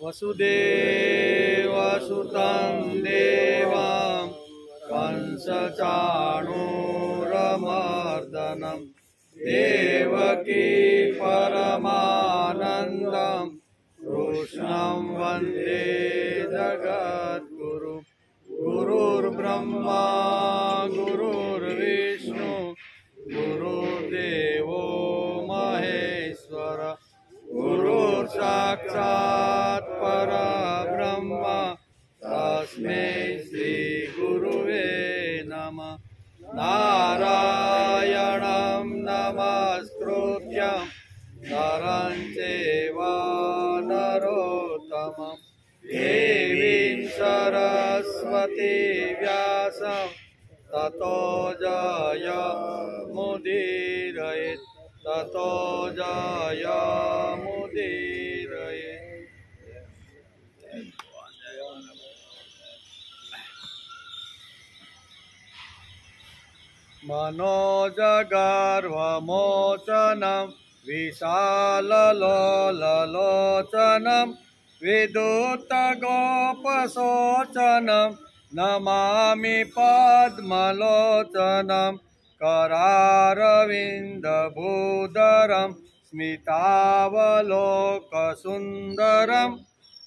वसुदेवसुतं देवं कंसचाणूरमर्दनं देवकी परमानन्दं कृष्णं वन्दे जगद्गुरुं। गुरुर्ब्रह्मा गुरुर्विष्णु गुरुर्देवो महेश्वर गुरुर्साक्षात् परब्रह्म तस्मै श्री गुरुवे नमः। नारायणं नमस्कृत्यं नरं चैव नरोत्तमं देवीं सरस्वतीं व्यासं ततो जयमुदीरयेत् ततो जयमुदीरयेत्। मनोजगर्वमोचनं विशाललोचनं विदुतगोपशोचनं नमामि पद्मलोचनं करारविन्दभूधरं स्मितावलोकसुन्दरं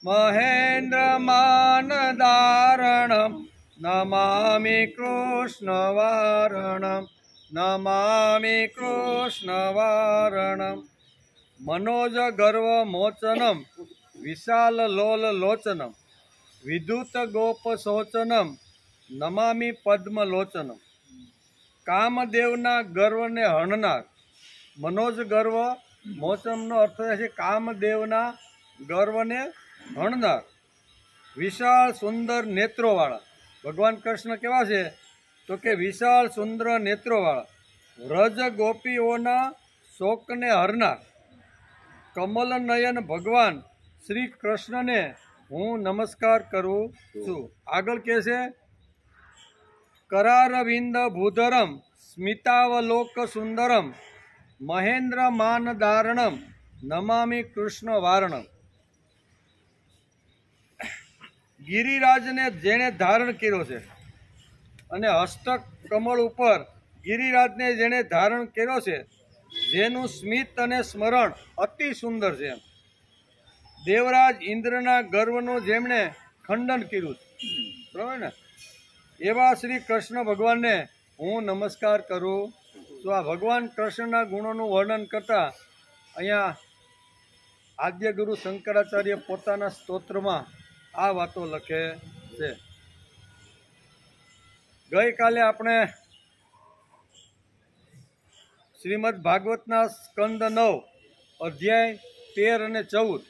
महेन्द्रमानदारणं नमामि कृष्णवारणं नमामि कृष्णवारणं। मनोजगर्वमोचनं विशाललोचनं विद्युतगोपशोचनं नमामि पद्मलोचनं। कामदेवना गर्वने हणनार मनोज गर्व मोचनનો અર્થ થાય છે કામદેવના ગર્વને હણનાર। વિશાળ સુંદર નેત્રોવાળા ભગવાન કૃષ્ણ કેવા છે તો કે વિશાળ સુંદર નેત્રોવાળા વ્રજ ગોપીઓના શોકને હરનાર કમલ નયન ભગવાન શ્રી કૃષ્ણને હું નમસ્કાર કરું છું। આગળ કહે છે करारविंद भूधरम स्मितावलोक सुंदरम महेन्द्र मानदारणम नमामि कृष्ण वारणम। गिरिराज ने जेने धारण कर्यो छे अने हस्तक कमल उपर गिरिराज ने जेने धारण कर्यो छे जेनु स्मित अने स्मरण अति सुंदर छे। देवराज इंद्रना गर्वनु जेमणे खंडन कर्युं बराबर ने एवा श्री कृष्ण भगवान ने हूँ नमस्कार करूँ। तो आ भगवान कृष्णना गुणों वर्णन करता अहींया आद्य गुरु शंकराचार्य पोताना स्तोत्र में आ वातो लखे छे। गई काले आपणे श्रीमद भागवतना स्कंद 9 अध्याय 13 અને 14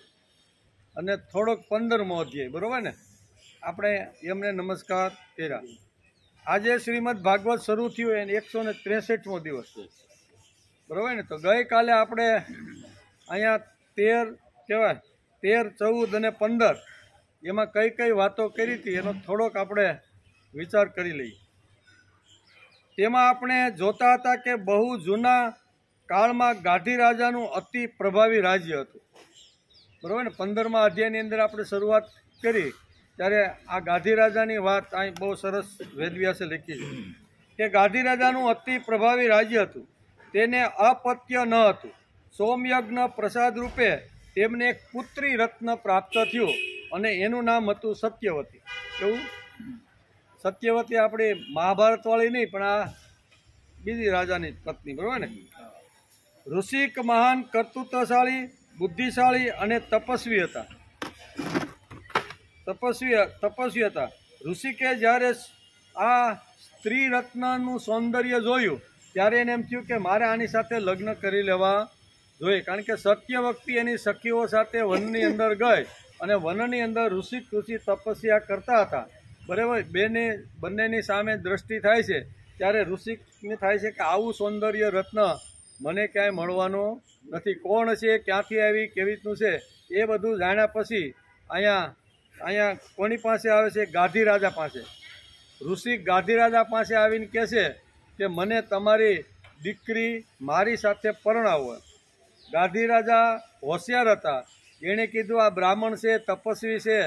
અને થોડોક 15મો અધ્યાય बरोबर ने આપણે એમને નમસ્કાર કર્યા। આજે શ્રીમદ ભાગવત શરૂ થયું એને 163મો દિવસ છે બરાબર ને। તો ગઈકાલે આપણે અહીંયા 13 કહેવાય 13, 14 અને 15 એમાં કઈ કઈ વાતો કરી હતી એનો થોડોક આપણે વિચાર કરી લઈએ। તેમાં આપણે જોતા હતા કે બહુ જૂના કાળમાં ગાધી રાજાનું અતિ પ્રભાવી રાજ્ય હતું બરાબર ને। 15મા અધ્યાયની અંદર આપણે શરૂઆત કરી ત્યારે આ ગાધી રાજાની વાત અહીં બહુ સરસ વેદવ્યાસે લખી છે કે ગાધી રાજાનું અતિ પ્રભાવી રાજ્ય હતું। તેને અપત્ય ન હતું। સોમયજ્ઞ પ્રસાદ રૂપે તેમને એક પુત્રી રત્ન પ્રાપ્ત થયું અને એનું નામ હતું સત્યવતી। કેવું? સત્યવતી આપણી મહાભારતવાળી નહીં પણ આ બીજી રાજાની પત્ની બરાબર ને। ઋષિક મહાન કર્તૃત્વશાળી બુદ્ધિશાળી અને તપસ્વી હતા। તપસ્વી હતા। ઋષિકે જ્યારે આ સ્ત્રી રત્નનું સૌંદર્ય જોયું ત્યારે એને એમ થયું કે મારે આની સાથે લગ્ન કરી લેવા જોઈએ, કારણ કે સત્યવતી એની સખીઓ સાથે વનની અંદર ગઈ અને વનની અંદર ઋષિ તપસ્યા કરતા હતા બરાબર। બંનેની સામે દ્રષ્ટિ થાય છે ત્યારે ઋષિકને થાય છે કે આવું સૌંદર્ય રત્ન મને ક્યાંય મળવાનું નથી। કોણ છે, ક્યાંથી આવી, કેવી રીતનું છે એ બધું જાણ્યા પછી અહીંયા કોની પાસે આવે છે? ગાધી રાજા પાસે। ઋષિ ગાધી રાજા પાસે આવીને કહે છે કે મને તમારી દીકરી મારી સાથે પરણાવો। ગાધી રાજા હોશિયાર હતા. એણે કીધું આ બ્રાહ્મણ છે, તપસ્વી છે,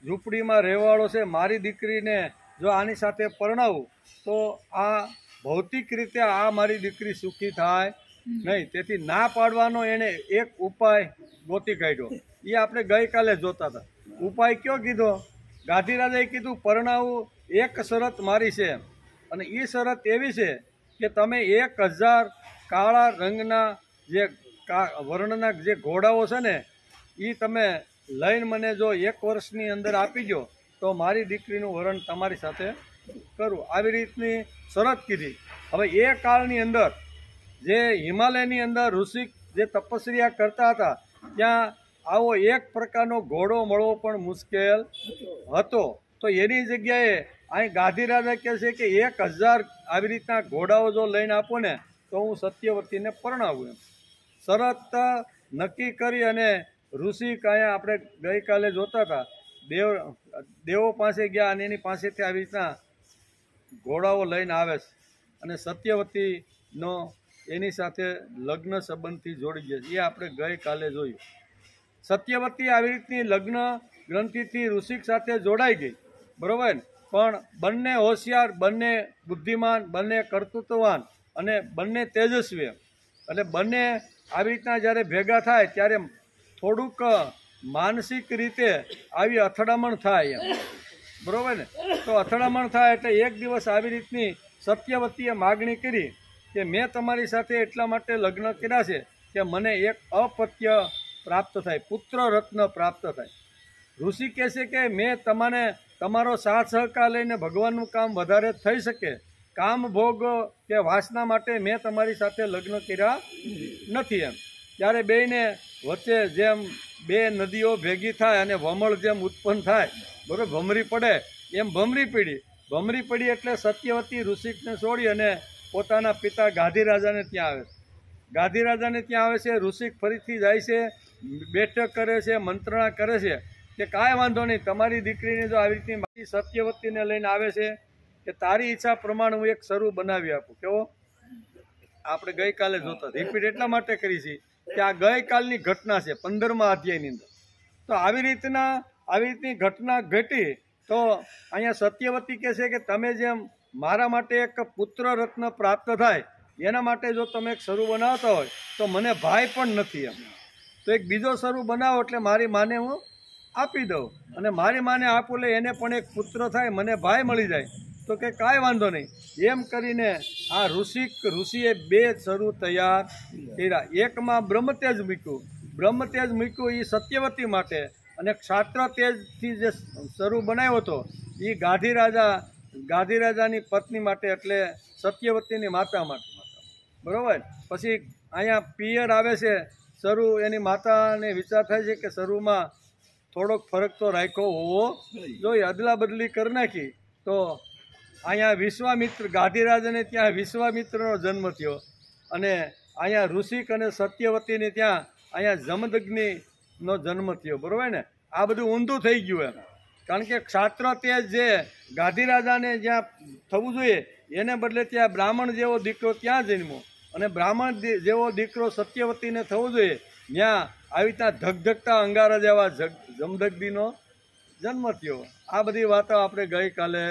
ઝૂંપડીમાં રહેવાળો છે, મારી દીકરીને જો આની સાથે પરણાવું તો આ ભૌતિક રીતે આ મારી દીકરી સુખી થાય નહીં. તેથી ના પાડવાનો એણે એક ઉપાય ગોતી કાઢ્યો. એ આપણે ગઈકાલે જોતા હતા. ઉપાય કયો કીધો? ગાધી રાજાએ કીધું પરણાવું એક શરત મારી છે, અને એ શરત એવી છે કે તમે 1000 કાળા રંગના જે વર્ણના જે ઘોડાઓ છે ને એ તમે લઈને મને જો 1 વર્ષની અંદર આપી દો તો મારી દીકરીનું વરણ તમારી સાથે કરું. આવી રીતની શરત કીધી. હવે એ કાળની અંદર જે હિમાલયની અંદર ઋષિક જે તપસ્યા કરતા હતા ત્યાં આવો એક પ્રકારનો ઘોડો મળવો પણ મુશ્કેલ હતો. તો એની જગ્યાએ અહીં ગાધી રાજા કહે છે કે 1000 આવી રીતના ઘોડાઓ જો લઈને આપો ને તો હું સત્યવતીને પરણાવું. એમ શરત નક્કી કરી અને ઋષિ અહીંયા આપણે ગઈકાલે જોતા હતા દેવો પાસે ગયા અને એની પાસેથી આવી રીતના ઘોડાઓ લઈને આવે છે અને સત્યવતીનો એની સાથે લગ્ન સંબંધથી જોડી જાય છે. એ આપણે ગઈકાલે જોયું. સત્યવતી આવી રીતની લગ્ન ગ્રંથિથી ઋષિક સાથે જોડાઈ ગઈ, બરાબર ને? પણ બંને હોશિયાર, બંને બુદ્ધિમાન, બંને કર્તૃત્વવાન અને બંને તેજસ્વી. એટલે બંને આવી રીતના જ્યારે ભેગા થાય ત્યારે થોડુંક માનસિક રીતે આવી અથડામણ થાય એમ, બરાબર ને? તો અથડામણ થાય એટલે એક દિવસ આવી રીતની સત્યવતીએ માગણી કરી કે મેં તમારી સાથે એટલા માટે લગ્ન કર્યા છે કે મને એક અપત્ય પ્રાપ્ત થાય, પુત્ર રત્ન પ્રાપ્ત થાય. ઋષિ કહે છે કે મેં તમને તમારો સાથ સહકાર લઈને ભગવાનનું કામ વધારે થઈ શકે, કામ ભોગ કે વાસના માટે મેં તમારી સાથે લગ્ન કર્યા નથી એમ. ત્યારે બેયને વચ્ચે જેમ બે નદીઓ ભેગી થાય અને વમળ જેમ ઉત્પન્ન થાય, બરાબર, ભમરી પડે એમ ભમરી પડી એટલે સત્યવતી ઋષિકને છોડી અને પોતાના પિતા ગાધી રાજાને ત્યાં આવે છે. ગાધી રાજાને ત્યાં આવે છે. ઋષિક ફરીથી જાય છે, બેઠક કરે છે, મંત્રણા કરે છે કે કાંઈ વાંધો નહીં, તમારી દીકરીને જો આવી રીતની સત્યવતીને લઈને આવે છે કે તારી ઈચ્છા પ્રમાણે હું એક સરૂ બનાવી આપું. કેવો? આપણે ગઈકાલે જોતા રિપીટ એટલા માટે કરી છે કે આ ગઈકાલની ઘટના છે 15મા અધ્યાયની અંદર. તો આવી રીતની ઘટના ઘટી તો અહીંયા સત્યવતી કહે છે કે તમે જેમ મારા માટે એક પુત્ર રત્ન પ્રાપ્ત થાય એના માટે જો તમે એક સરૂ બનાવતા હોય તો મને ભાઈ પણ નથી એમ. તો એક બીજો સરૂ બનાવો એટલે મારી માને હું આપી દઉં અને મારી માને આપું એટલે એને પણ એક પુત્ર થાય, મને ભાઈ મળી જાય. તો કે કાંઈ વાંધો નહીં. એમ કરીને આ ઋષિએ 2 સરૂ તૈયાર કર્યા. એકમાં બ્રહ્મતેજ મૂક્યું એ સત્યવતી માટે, અને ક્ષાત્ર તેજથી જે સરૂ બનાવ્યો હતો એ ગાધી રાજાની પત્ની માટે, એટલે સત્યવતીની માતા માટે, બરાબર. પછી અહીંયા પિયર આવે છે સરૂ, એની માતાને વિચાર થાય છે કે સરૂમાં થોડોક ફરક તો રાખ્યો હોવો જોઈએ, અદલા બદલી કરી નાખી. તો અહીંયા વિશ્વામિત્ર, ગાધી રાજાને ત્યાં વિશ્વામિત્રનો જન્મ થયો અને અહીંયા ઋષિક અને સત્યવતીને ત્યાં અહીંયા જમદગ્નિનો જન્મ થયો, બરાબર ને? આ બધું ઊંધું થઈ ગયું એમ, કારણ કે ક્ષાત્ર તેજ જે ગાધી રાજાને જ્યાં થવું જોઈએ એને બદલે ત્યાં બ્રાહ્મણ જેવો દીકરો ત્યાં જન્મ્યો, અને બ્રાહ્મણ જેવો દીકરો સત્યવતીને થવું જોઈએ ત્યાં આવી રીતના ધગધગતા અંગારા જેવા જમદગ્નિનો જન્મ થયો. આ બધી વાતો આપણે ગઈકાલે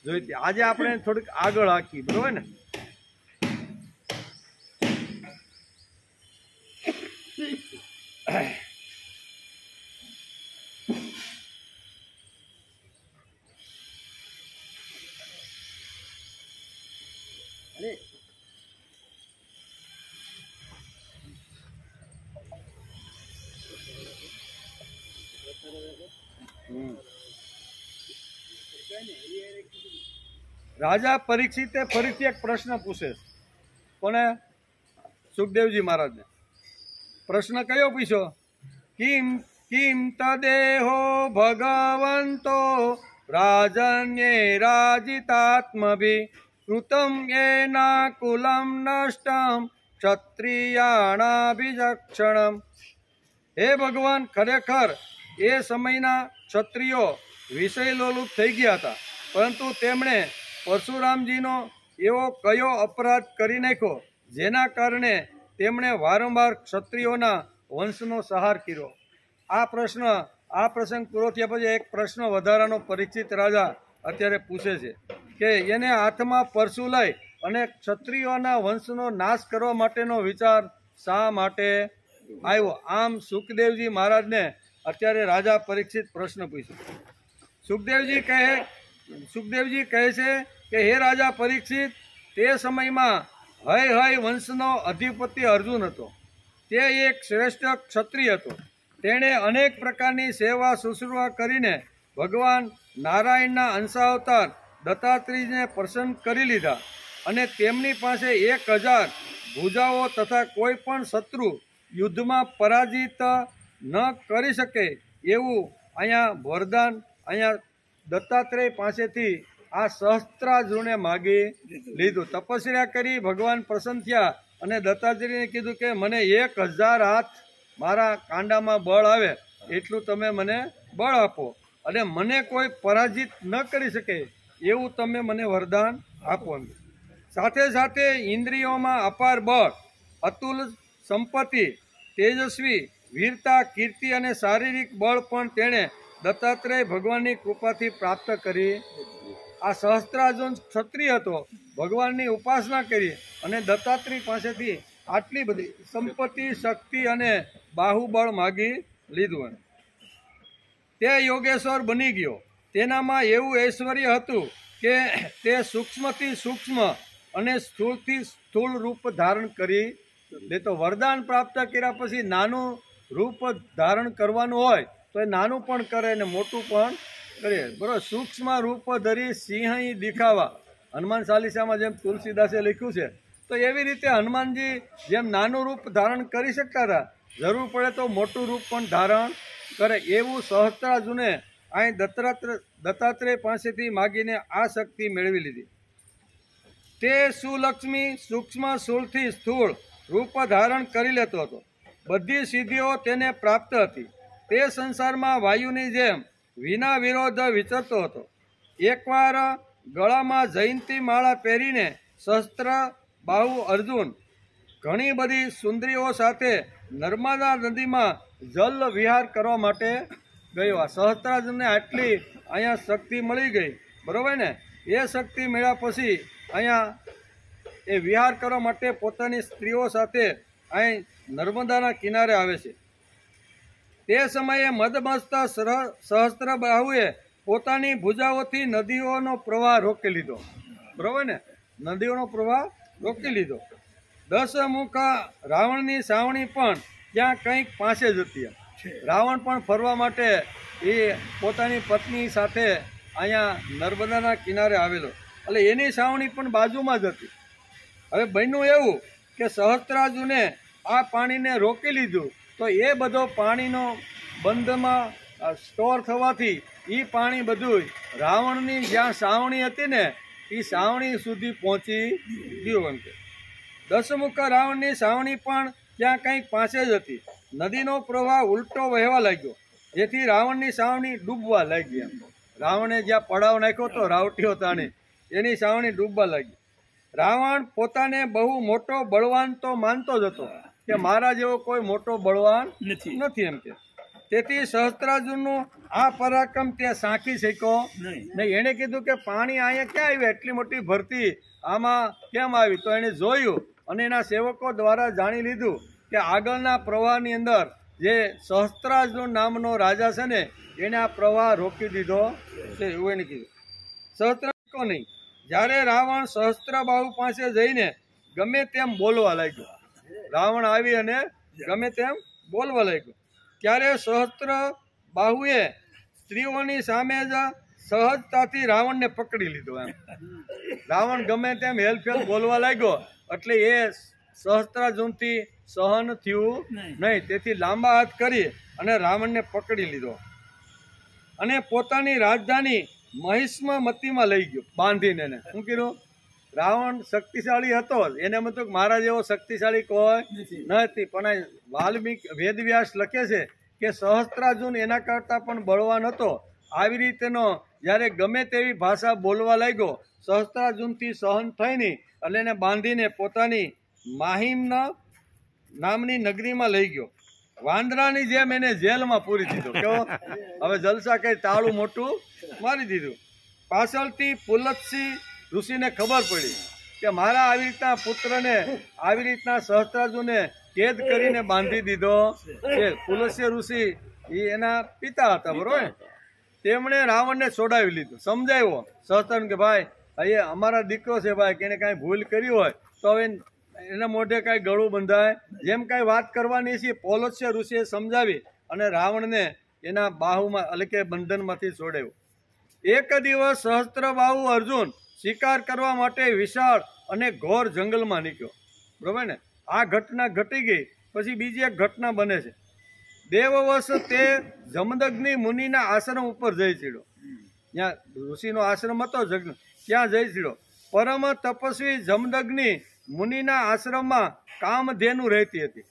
જોઈ હતી. આજે આપણે થોડીક આગળ હાકી, બરાબર ને? રાજા પરીક્ષિતે ફરીથી એક પ્રશ્ન પૂછે. કોને? સુખદેવજી મહારાજને. પ્રશ્ન કયો પૂછ્યો? કિમ તદેહો ભગવંતો રાજન્યે રાજીતાત્મભિ કૃતમ એના કુલમ નષ્ટમ ક્ષત્રિયાણાભિજક્ષણમ. હે ભગવાન, ખરેખર એ સમયના ક્ષત્રિયો વિષય લોલુપ થઈ ગયા હતા, પરંતુ તેમણે પરશુરામજીનો એવો કયો અપરાધ કરી નાખ્યો જેના કારણે તેમણે વારંવાર ક્ષત્રિયોના વંશનો સહાર કર્યો. આ પ્રસંગ પૂરો થયા પછી એક પ્રશ્ન વધારાનો પરીક્ષિત રાજા અત્યારે પૂછે છે કે એને હાથમાં પરસું લઈ અને ક્ષત્રિયોના વંશનો નાશ કરવા માટેનો વિચાર શા માટે આવ્યો? આમ સુખદેવજી મહારાજને અત્યારે રાજા પરીક્ષિત પ્રશ્ન પૂછ્યો. સુખદેવજી કહે છે કે હે રાજા પરીક્ષિત, તે સમયમાં હય વંશનો અધિપતિ અર્જુન હતો. તે એક શ્રેષ્ઠ ક્ષત્રિય હતો. તેણે અનેક પ્રકારની સેવા શુશ્રૂષા કરીને ભગવાન નારાયણના અંશાવતાર દત્તાત્રેયને પ્રસન્ન કરી લીધા અને તેમની પાસે 1000 ભુજાઓ તથા કોઈ પણ શત્રુ યુદ્ધમાં પરાજિત ન કરી શકે એવું અહીંયા વરદાન અહીંયા દત્તાત્રેય પાસેથી આ સહસ્ત્રાર્જુને માગી લીધું. તપસ્યા કરી ભગવાન પ્રસન્ન થયા અને દત્તાત્રેયને કીધું કે મને 1000 હાથ મારા કાંડામાં બળ આવે એટલું તમે મને બળ આપો અને મને કોઈ પરાજિત ન કરી શકે એવું તમે મને વરદાન આપો. સાથે સાથે ઇન્દ્રિયોમાં અપાર બળ, અતુલ સંપત્તિ, તેજસ્વી વીરતા, કીર્તિ અને શારીરિક બળ પણ તેણે દત્તાત્રેય ભગવાનની કૃપાથી પ્રાપ્ત કરી. આ સહસ્ત્રાર્જુન ક્ષત્રિય હતો, ભગવાનની ઉપાસના કરી અને દત્તાત્રેય પાસેથી આટલી બધી સંપત્તિ, શક્તિ અને બાહુબળ માગી લીધું. તે યોગેશ્વર બની ગયો. તેનામાં એવું ઐશ્વર્ય હતું કે તે સૂક્ષ્મથી સૂક્ષ્મ અને સ્થૂળથી સ્થૂળ રૂપ ધારણ કરી લેતો. વરદાન પ્રાપ્ત કર્યા પછી નાનું રૂપ ધારણ કરવાનું હોય તો એ નાનું પણ કરે અને મોટું પણ કરે. બરાબર. સૂક્ષ્મ રૂપ ધરી સિંહ દેખાવા, હનુમાન ચાલીસામાં જેમ તુલસીદાસે લખ્યું છે, તો એવી રીતે હનુમાનજી જેમ નાનું રૂપ ધારણ કરી શકતા હતા, જરૂર પડે તો મોટું રૂપ પણ ધારણ કરે. એવું સહસ્ત્રાર્જુને અહીં દત્તાત્રેય પાસેથી માગીને આ શક્તિ મેળવી લીધી. તે સુલક્ષ્મી સૂક્ષ્મ સ્થૂળથી સ્થૂળ રૂપ ધારણ કરી લેતો હતો. બધી સિદ્ધિઓ તેને પ્રાપ્ત હતી. તે સંસારમાં વાયુની જેમ વિના વિરોધ વિચરતો હતો. એકવાર ગળામાં જયંતી માળા પહેરીને શસ્ત્ર બાહુ અર્જુન ઘણી બધી સુંદરીઓ સાથે નર્મદા નદીમાં જલ વિહાર કરવા માટે ગયો. આ સહસ્ત્રાર્જુનને આટલી અહીંયા શક્તિ મળી ગઈ, બરાબર ને? એ શક્તિ મળ્યા પછી અહીંયા એ વિહાર કરવા માટે પોતાની સ્ત્રીઓ સાથે અહીં નર્મદાના કિનારે આવે છે. તે સમયે મદમસ્ત સહસ્ત્ર બાહુએ પોતાની ભુજાઓથી નદીઓનો પ્રવાહ રોકી લીધો, બરાબર ને? નદીઓનો પ્રવાહ રોકી લીધો. 10 મુખ રાવણની સાવણી પણ ત્યાં કંઈક પાસે જ હતી. રાવણ પણ ફરવા માટે એ પોતાની પત્ની સાથે અહીંયા નર્મદાના કિનારે આવેલો, એટલે એની સાવણી પણ બાજુમાં જ હતી. હવે બન્યું એવું કે સહસ્ત્રાર્જુને આ પાણીને રોકી લીધું, તો એ બધો પાણીનો બંધમાં સ્ટોર થવાથી એ પાણી બધું રાવણની જ્યાં સાવણી હતી ને એ સાવણી સુધી પહોંચી ગયું. એમ કે 10 મુખ રાવણની સાવણી પણ ત્યાં કંઈક પાસે જ હતી. નદીનો પ્રવાહ ઉલટો વહેવા લાગ્યો, જેથી રાવણની સાવણી ડૂબવા લાગી. એમ રાવણે જ્યાં પડાવ નાખ્યો હતો રાવટીઓ તાણે, એની સાવણી ડૂબવા લાગી. રાવણ પોતાને બહુ મોટો બળવાન તો માનતો જ હતો કે મારા જેવો કોઈ મોટો બળવાન નથી એમ કે. તેથી સહસ્ત્રાર્જુનનું આ પરાક્રમ ત્યાં સાંખી શક્યો નહીં. એણે કીધું કે પાણી અહીંયા ક્યાં આવ્યું, એટલી મોટી ભરતી આમાં કેમ આવી? તો એણે જોયું અને એના સેવકો દ્વારા જાણી લીધું કે આગળના પ્રવાહની અંદર જે સહસ્ત્રાર્જુન નામનો રાજા છે ને એને આ પ્રવાહ રોકી દીધો છે, એવું એને કીધું. સહસ્ત્રાર્જુન નહીં. જ્યારે રાવણ સહસ્ત્રબાહુ પાસે જઈને ગમે તેમ બોલવા લાગ્યો, રાવણ આવી અને ગમે તેમ બોલવા લાગ્યો, ત્યારે સહસ્ત્રબાહુએ સ્ત્રીઓની સામે જ સહજતાથી રાવણને પકડી લીધો. એમ રાવણ ગમે તેમ હેલફેલ બોલવા લાગ્યો એટલે એ સહસ્ત્રાર્જુનથી સહન થયું નહીં. તેથી લાંબા હાથ કરી અને રાવણને પકડી લીધો અને પોતાની રાજધાની મહિષ્મતીમાં લઈ ગયો બાંધીને. એને શું કીધું? રાવણ શક્તિશાળી હતો, એને એમ હતું કે મારા જેવો શક્તિશાળી કોઈ નથી. પણ વાલ્મીકી વેદવ્યાસ લખે છે કે સહસ્ત્રાર્જુન એના કરતાં પણ બળવાન હતો. આવી રીતેનો જ્યારે ગમે તેવી ભાષા બોલવા લાગ્યો, સહસ્ત્રાર્જુનથી સહન થઈ નહીં એટલે એને બાંધીને પોતાની માહિમના નામની નગરીમાં લઈ ગયો. વાંદરાની જેમ એને જેલમાં પૂરી દીધો. કેવો હવે જલસા કઈ તાળું મોટું મારી દીધું. પાછળથી પુલત્સિંહ ઋષિને ખબર પડી કે મારા આવી રીતના પુત્રને આવી રીતના સહસ્ત્રાર્જુને કેદ કરીને બાંધી દીધો છે. પુલત્સિંહ ઋષિ એ એના પિતા હતા, બરોબર. તેમણે રાવણને છોડાવી લીધો, સમજાવ્યો સહસ્ત્રાર્જુન કે ભાઈ અહીંયા અમારા દીકરો છે ભાઈ, કે એને કાંઈ ભૂલ કરી હોય તો હવે એના મોઢે કાંઈ ગળું બંધાય, જેમ કાંઈ વાત કરવાની છે પુલત્સિંહ ઋષિએ સમજાવી અને રાવણને એના બાહુમાં એટલે કે બંધનમાંથી છોડાવ્યો. એક દિવસ સહસ્ત્રબાહુ અર્જુન શિકાર કરવા માટે વિશાળ અને ઘોર જંગલમાં નીકળ્યો, બરોબર ને. આ ઘટના ઘટી ગઈ પછી બીજી એક ઘટના બને છે. દેવવશ તે જમદગ્નિ મુનિના આશ્રમ ઉપર જઈ ચડ્યો. ત્યાં ઋષિનો આશ્રમ હતો ત્યાં જઈ ચડ્યો. પરમ તપસ્વી જમદગ્નિ મુનિના આશ્રમમાં કામધેનુ રહેતી હતી.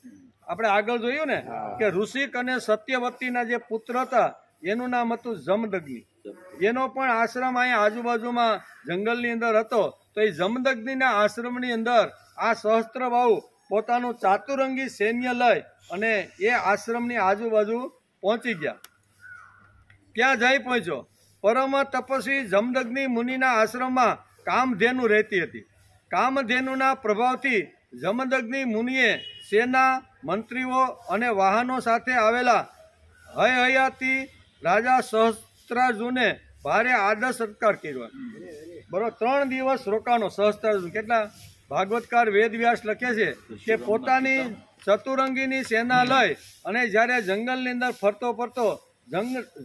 આપણે આગળ જોયું ને કે ઋષિક અને સત્યવતીના જે પુત્ર હતા એનું નામ હતું જમદગ્નિ. એનો પણ આશ્રમ અહીંયા આજુબાજુમાં જંગલની અંદર હતો. તો એ જમદગ્નિના આશ્રમની અંદર આ સહસ્ત્રબાહુ પોતાનું ચાતુરંગી સૈન્ય લઈ અને એ આશ્રમની આજુબાજુ પહોંચી ગયા. ત્યાં જઈ પહોંચ્યો. પરમ તપસ્વી જમદગ્નિ મુનિના આશ્રમમાં કામધેનુ રહેતી હતી. કામધેનુના પ્રભાવથી જમદગ્નિ મુનિએ સેના, મંત્રીઓ અને વાહનો સાથે આવેલા હયાતી રાજા સહસ્ત્રાર્જુને ભારે આદર સત્કાર કર્યો. બરોબર. 3 દિવસ રોકાણો સહસ્ત્રાર્જુન. કેટલા ભાગવતકાર વેદવ્યાસ લખે છે કે પોતાની ચતુરંગીની સેના લઈ અને જ્યારે જંગલની અંદર ફરતો ફરતો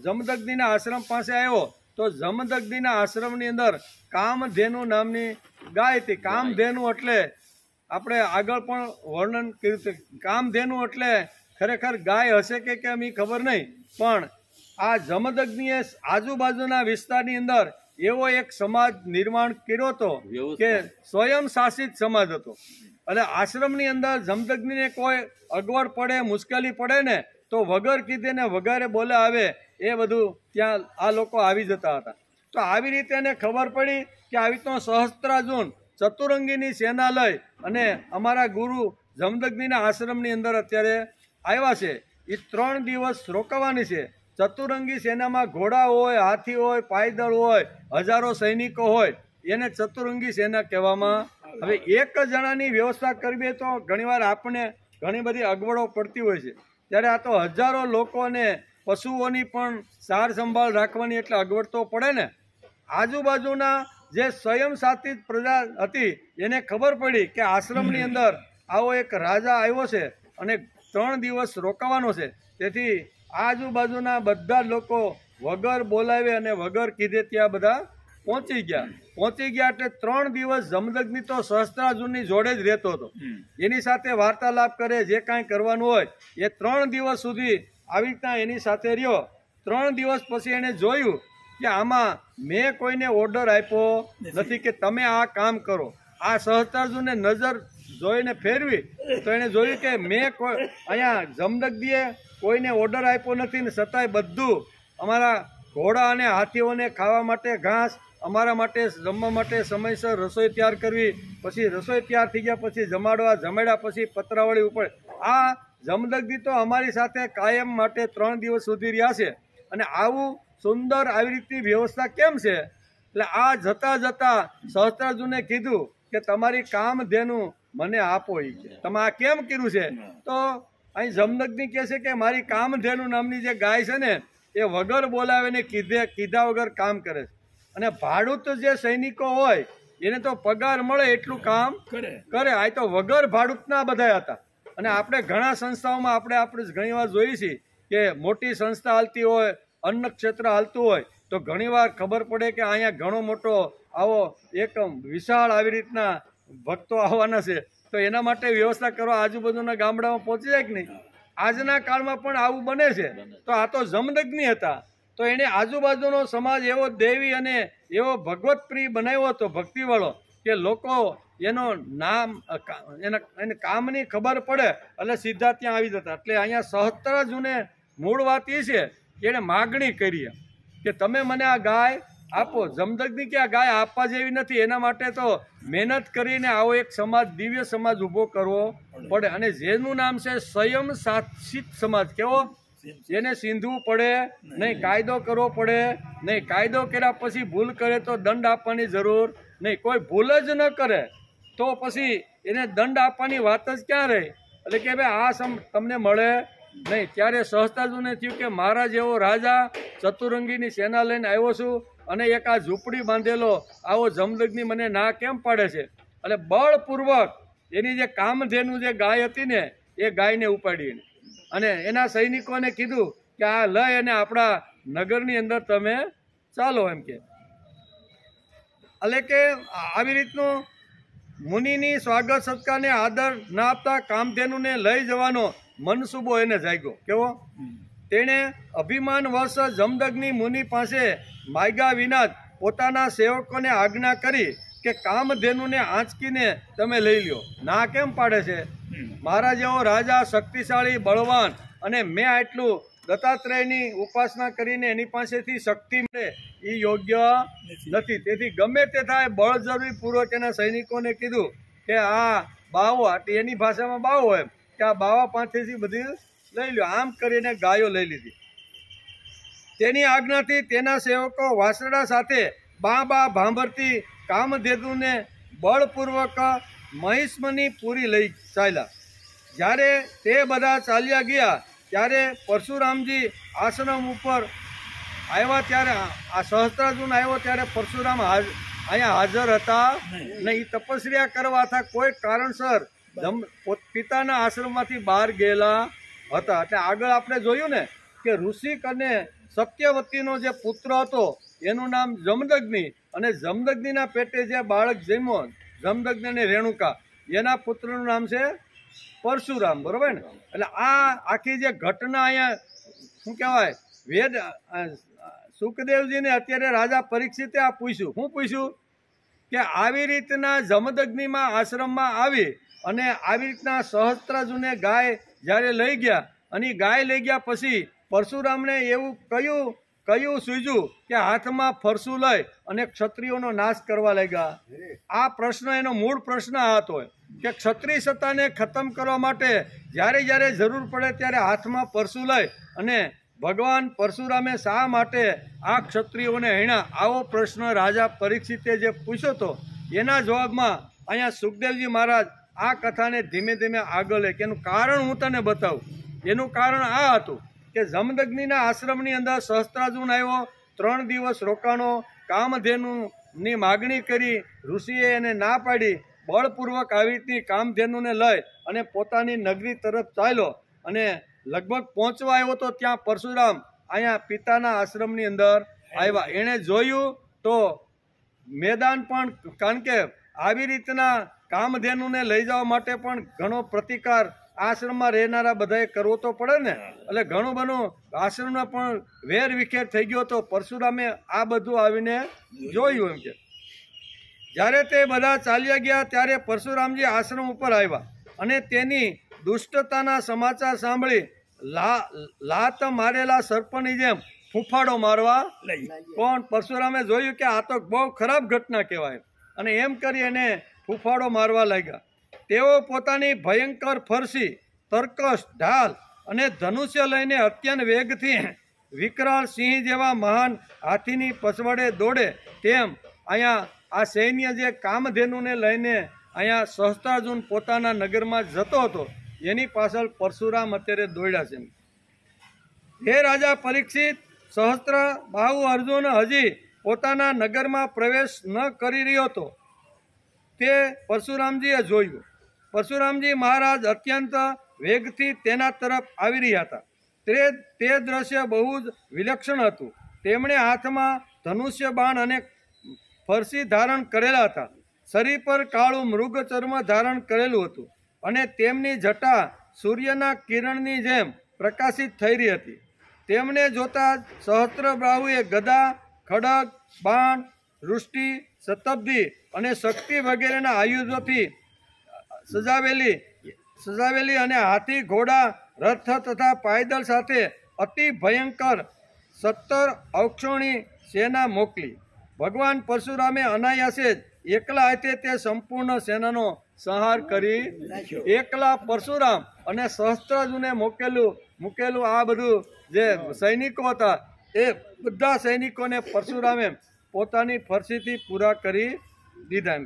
જમદગ્નિના આશ્રમ પાસે આવ્યો તો જમદગ્નિના આશ્રમની અંદર કામધેનુ નામની ગાય હતી. કામધેનુ એટલે આપણે આગળ પણ વર્ણન કર્યું છે. કામધેનુ એટલે ખરેખર ગાય હશે કે કેમ એ ખબર નહીં, પણ આ જમદગ્નિએ આજુબાજુના વિસ્તારની અંદર એવો એક સમાજ નિર્માણ કર્યો હતો કે સ્વયં શાસિત સમાજ હતો. અને આશ્રમની અંદર જમદગ્નિને કોઈ અગવડ પડે, મુશ્કેલી પડે ને તો વગર કીધે ને વગરે બોલે આવે એ બધું ત્યાં આ લોકો આવી જતા હતા. તો આવી રીતે એને ખબર પડી કે આવી તો સહસ્ત્રાર્જુન ચતુરંગીની સેના લઈ અને અમારા ગુરુ જમદગ્નિના આશ્રમની અંદર અત્યારે આવ્યા છે. એ 3 દિવસ રોકાવાની છે. ચતુરંગી સેનામાં ઘોડા હોય, હાથી હોય, પાયદળ હોય, હજારો સૈનિકો હોય, એને ચતુરંગી સેના કહેવામાં. હવે એક જણાની વ્યવસ્થા કરવી તો ઘણીવાર આપણને ઘણી બધી અગવડો પડતી હોય છે. ત્યારે આ તો હજારો લોકોને પશુઓની પણ સાર સંભાળ રાખવાની એટલે અગવડ તો પડે ને. આજુબાજુના જે સ્વયં શાસિત પ્રજા હતી એને ખબર પડી કે આશ્રમની અંદર આવો એક રાજા આવ્યો છે અને 3 દિવસ રોકાવાનો છે. તેથી આજુબાજુના બધા લોકો વગર બોલાવે અને વગર કીધે ત્યાં બધા પહોંચી ગયા. એટલે 3 દિવસ જમદગ્નિ તો સહસ્ત્રાર્જુનની જોડે જ રહેતો હતો. એની સાથે વાર્તાલાપ કરે, જે કાંઈ કરવાનું હોય એ 3 દિવસ સુધી આવી રીતના એની સાથે રહ્યો. 3 દિવસ પછી એને જોયું કે આમાં મેં કોઈને ઓર્ડર આપ્યો નથી કે તમે આ કામ કરો. આ સહસ્ત્રાર્જુનને નજર જોઈને ફેરવી તો એને જોયું કે મેં અહીંયા જમદગ્નિએ કોઈને ઓર્ડર આપ્યો નથી ને છતાંય બધું અમારા ઘોડા અને હાથીઓને ખાવા માટે ઘાસ, અમારા માટે જમવા માટે સમયસર રસોઈ તૈયાર કરવી, પછી રસોઈ તૈયાર થઈ ગયા પછી જમાડ્યા પછી પતરાવળી ઉપર. આ જમદગ્નિ તો અમારી સાથે કાયમ માટે 3 દિવસ સુધી રહ્યા છે અને આવું સુંદર આવી રીતની વ્યવસ્થા કેમ છે? એટલે આ જતા સહસ્ત્રાર્જુને કીધું કે તમારી કામધેનુ મને આપો. એ કે તમે આ કેમ કર્યું છે? તો અહીં જમદગ્નિ કહે છે કે મારી કામધેનુ નામની જે ગાય છે ને એ વગર બોલાવે ને કીધા વગર કામ કરે છે. અને ભાડૂત જે સૈનિકો હોય એને તો પગાર મળે એટલું કામ કરે. આ તો વગર ભાડૂતના બધા હતા. અને આપણે ઘણા સંસ્થાઓમાં આપણે ઘણીવાર જોઈએ છીએ કે મોટી સંસ્થા હાલતી હોય, અન્ન ક્ષેત્ર હાલતું હોય તો ઘણીવાર ખબર પડે કે અહીંયા ઘણો મોટો આવો એક વિશાળ આવી રીતના ભક્તો આવવાના છે તો એના માટે વ્યવસ્થા કરવા આજુબાજુના ગામડામાં પહોંચી જાય કે નહીં. આજના કાળમાં પણ આવું બને છે. તો આ તો જમદગ્નિ હતા. તો એને આજુબાજુનો સમાજ એવો દેવી અને એવો ભગવત પ્રિય બનાવ્યો હતો, ભક્તિવાળો, કે લોકો એનો નામ એને કામની ખબર પડે એટલે સીધા ત્યાં આવી જતા. એટલે અહીંયા સહસ્ત્રાર્જુને મૂળ વાત એ છે કે એણે માગણી કરી કે તમે મને આ ગાય આપો. જમદગ્નિ કે આ ગાય આપવા જેવી નથી, એના માટે તો મહેનત કરીને આવો એક સમાજ, દિવ્ય સમાજ ઊભો કરવો પડે. અને જેનું નામ છે સ્વયં શાસિત સમાજ. કેવો? જેને સિંધવું પડે નહીં, કાયદો કરવો પડે નહીં. કાયદો કર્યા પછી ભૂલ કરે તો દંડ આપવાની જરૂર નહીં. કોઈ ભૂલ જ ન કરે તો પછી એને દંડ આપવાની વાત જ ક્યાં રહી? એટલે કે ભાઈ આ તમને મળે નહીં. ત્યારે સહસ્ત્રાર્જુનને થયું કે મારા જેવો રાજા ચતુરંગીની સેના લઈને આવ્યો છું અને એક આ ઝૂંપડી બાંધેલો આવો જમદગ્નિ મને ના કેમ પાડે છે? એટલે બળપૂર્વક એની જે કામધેનુ જે ગાય હતી ને એ ગાયને ઉપાડી અને એના સૈનિકોને કીધું કે આ લઈ અને આપણા નગરની અંદર તમે ચાલો એમ કે. એટલે કે આવી રીતનું મુનિની સ્વાગત સત્કારને આદર ના આપતા કામધેનુને લઈ જવાનો મનસુબો એને જાગ્યો. કેવો? તેણે અભિમાનવશ જમદગ્નિ મુનિ પાસે માગ્યા વિના પોતાના સેવકોને આજ્ઞા કરી કે કામધેનુને આંચકીને તમે લઈ લ્યો. ના કેમ પાડે છે? મારા જેવો રાજા શક્તિશાળી બળવાન અને મેં આટલું દત્તાત્રેયની ઉપાસના કરીને એની પાસેથી શક્તિ મળે એ યોગ્ય નથી. તેથી ગમે તે થાય બળજબરી પૂર્વક એના સૈનિકોને કીધું કે આ બાવો, એની ભાષામાં બાવો એમ કે આ બાવા પાસેથી બધી લઈ લો. આમ કરીને ગાયો લઈ લીધી. તેની આજ્ઞાથી તેના સેવકો વાસરડા સાથે બા ભાંભરતી કામધેનુને બળપૂર્વક મહિષ્મની પૂરી લઈ ચાલ્યા. જ્યારે તે બધા ચાલ્યા ગયા ત્યારે પરશુરામજી આશ્રમ ઉપર આવ્યા. ત્યારે આ સહસ્ત્રાર્જુન આવ્યો ત્યારે પરશુરામ અહીંયા હાજર હતા નહીં. તપસ્યા કરવા હતા, કોઈ કારણસર પિતાના આશ્રમમાંથી બહાર ગયેલા હતા. એટલે આગળ આપણે જોયું ને કે ઋષિક અને સત્યવતીનો જે પુત્ર હતો એનું નામ જમદગ્નિ, અને જમદગ્નિના પેટે જે બાળક જન્મ્યો જમદગ્નિ અને રેણુકા, એના પુત્રનું નામ છે પરશુરામ. બરોબર ને? એટલે આ આખી જે ઘટના અહીંયા શું કહેવાય, વેદ સુખદેવજીને અત્યારે રાજા પરીક્ષિતે આ પૂછ્યું. શું પૂછ્યું? કે આવી રીતના જમદગ્નિમાં આશ્રમમાં આવી અને આવી રીતના સહસ્ત્રાર્જુને ગાય જ્યારે લઈ ગયા અને ગાય લઈ ગયા પછી પરશુરામને એવું કયું સૂઝ્યું કે હાથમાં ફરસું લઈ અને ક્ષત્રિયોનો નાશ કરવા લાગ્યા. આ પ્રશ્ન, એનો મૂળ પ્રશ્ન આ હતો કે ક્ષત્રિય સત્તાને ખતમ કરવા માટે જ્યારે જરૂર પડે ત્યારે હાથમાં પરસું લઈ અને ભગવાન પરશુરામે શા માટે આ ક્ષત્રિયોને હણ્યા? આવો પ્રશ્ન રાજા પરીક્ષિતે જે પૂછ્યો હતો એના જવાબમાં અહીંયા સુખદેવજી મહારાજ આ કથાને ધીમે ધીમે આગળ લે. કે એનું કારણ હું તને બતાવું. એનું કારણ આ હતું કે જમદગ્નિના આશ્રમની અંદર સહસ્ત્રાર્જુન આવ્યો, 3 દિવસ રોકાણો, કામધેનુની માગણી કરી, ઋષિએ એને ના પાડી. બળપૂર્વક આવી રીતની કામધેનુને લઈ અને પોતાની નગરી તરફ ચાલ્યો અને લગભગ પહોંચવા આવ્યો તો ત્યાં પરશુરામ અહીંયા પિતાના આશ્રમની અંદર આવ્યા. એણે જોયું તો મેદાન પણ, કારણ કે આવી રીતના કામધેનુને લઈ જવા માટે પણ ઘણો પ્રતિકાર આશ્રમમાં રહેનારા બધાએ કરવો તો પડે ને. એટલે ઘણું બધું આશ્રમમાં પણ વેર વિખેર થઈ ગયો તો પરશુરામે આ બધું આવીને જોયું. એમ કે જ્યારે તે બધા ચાલ્યા ગયા ત્યારે પરશુરામજી આશ્રમ ઉપર આવ્યા અને તેની દુષ્ટતાના સમાચાર સાંભળી લાત મારેલા સર્પની જેમ ફૂફાડો મારવા. કોણ? પરશુરામે જોયું કે આ તો બહુ ખરાબ ઘટના કહેવાય અને એમ કરી એને ફૂફાડો મારવા લાગ્યા. તેઓ પોતાની ભયંકર ફરસી, તર્કશ, ઢાલ અને ધનુષ્ય લઈને અત્યંત વેગથી વિકરાળ સિંહ જેવા મહાન હાથીની પછવાડે દોડે તેમ અહીંયા આ સૈન્ય જે કામધેનુને લઈને અહીંયા સહસ્ત્રાર્જુન પોતાના નગરમાં જતો હતો એની પાછળ પરશુરામ અત્યારે દોડ્યા છે. હે રાજા પરીક્ષિત, સહસ્ત્ર બાહુ અર્જુન હજી પોતાના નગરમાં પ્રવેશ ન કરી રહ્યો હતો તે પરશુરામજીએ જોયું. પરશુરામજી મહારાજ અત્યંત વેગથી તેના તરફ આવી રહ્યા હતા. તે દ્રશ્ય બહુ જ વિલક્ષણ હતું. તેમણે હાથમાં ધનુષ્ય બાણ અને ફરસી ધારણ કરેલા હતા. શરીર પર કાળું મૃગ ચર્મ ધારણ કરેલું હતું અને તેમની જટા સૂર્યના કિરણની જેમ પ્રકાશિત થઈ રહી હતી. તેમને જોતા સહસ્ત્રબાહુએ ગદા, ખડગ, બાણ, વૃષ્ટિ, શતાબ્દી અને શક્તિ વગેરેના આયુધોથી સજાવેલી અને હાથી, ઘોડા, રથ તથા પાયદળ સાથે અતિ ભયંકર 17 અક્ષોણી સેના મોકલી. ભગવાન પરશુરામે અનાયાસે જ એકલા હાથે તે સંપૂર્ણ સેનાનો સંહાર કરી એકલા પરશુરામ અને સહસ્ત્રાર્જુને મૂકેલું આ બધું જે સૈનિકો હતા એ બધા સૈનિકોને પરશુરામે પોતાની ફરસીથી પૂરા કરી દીધા.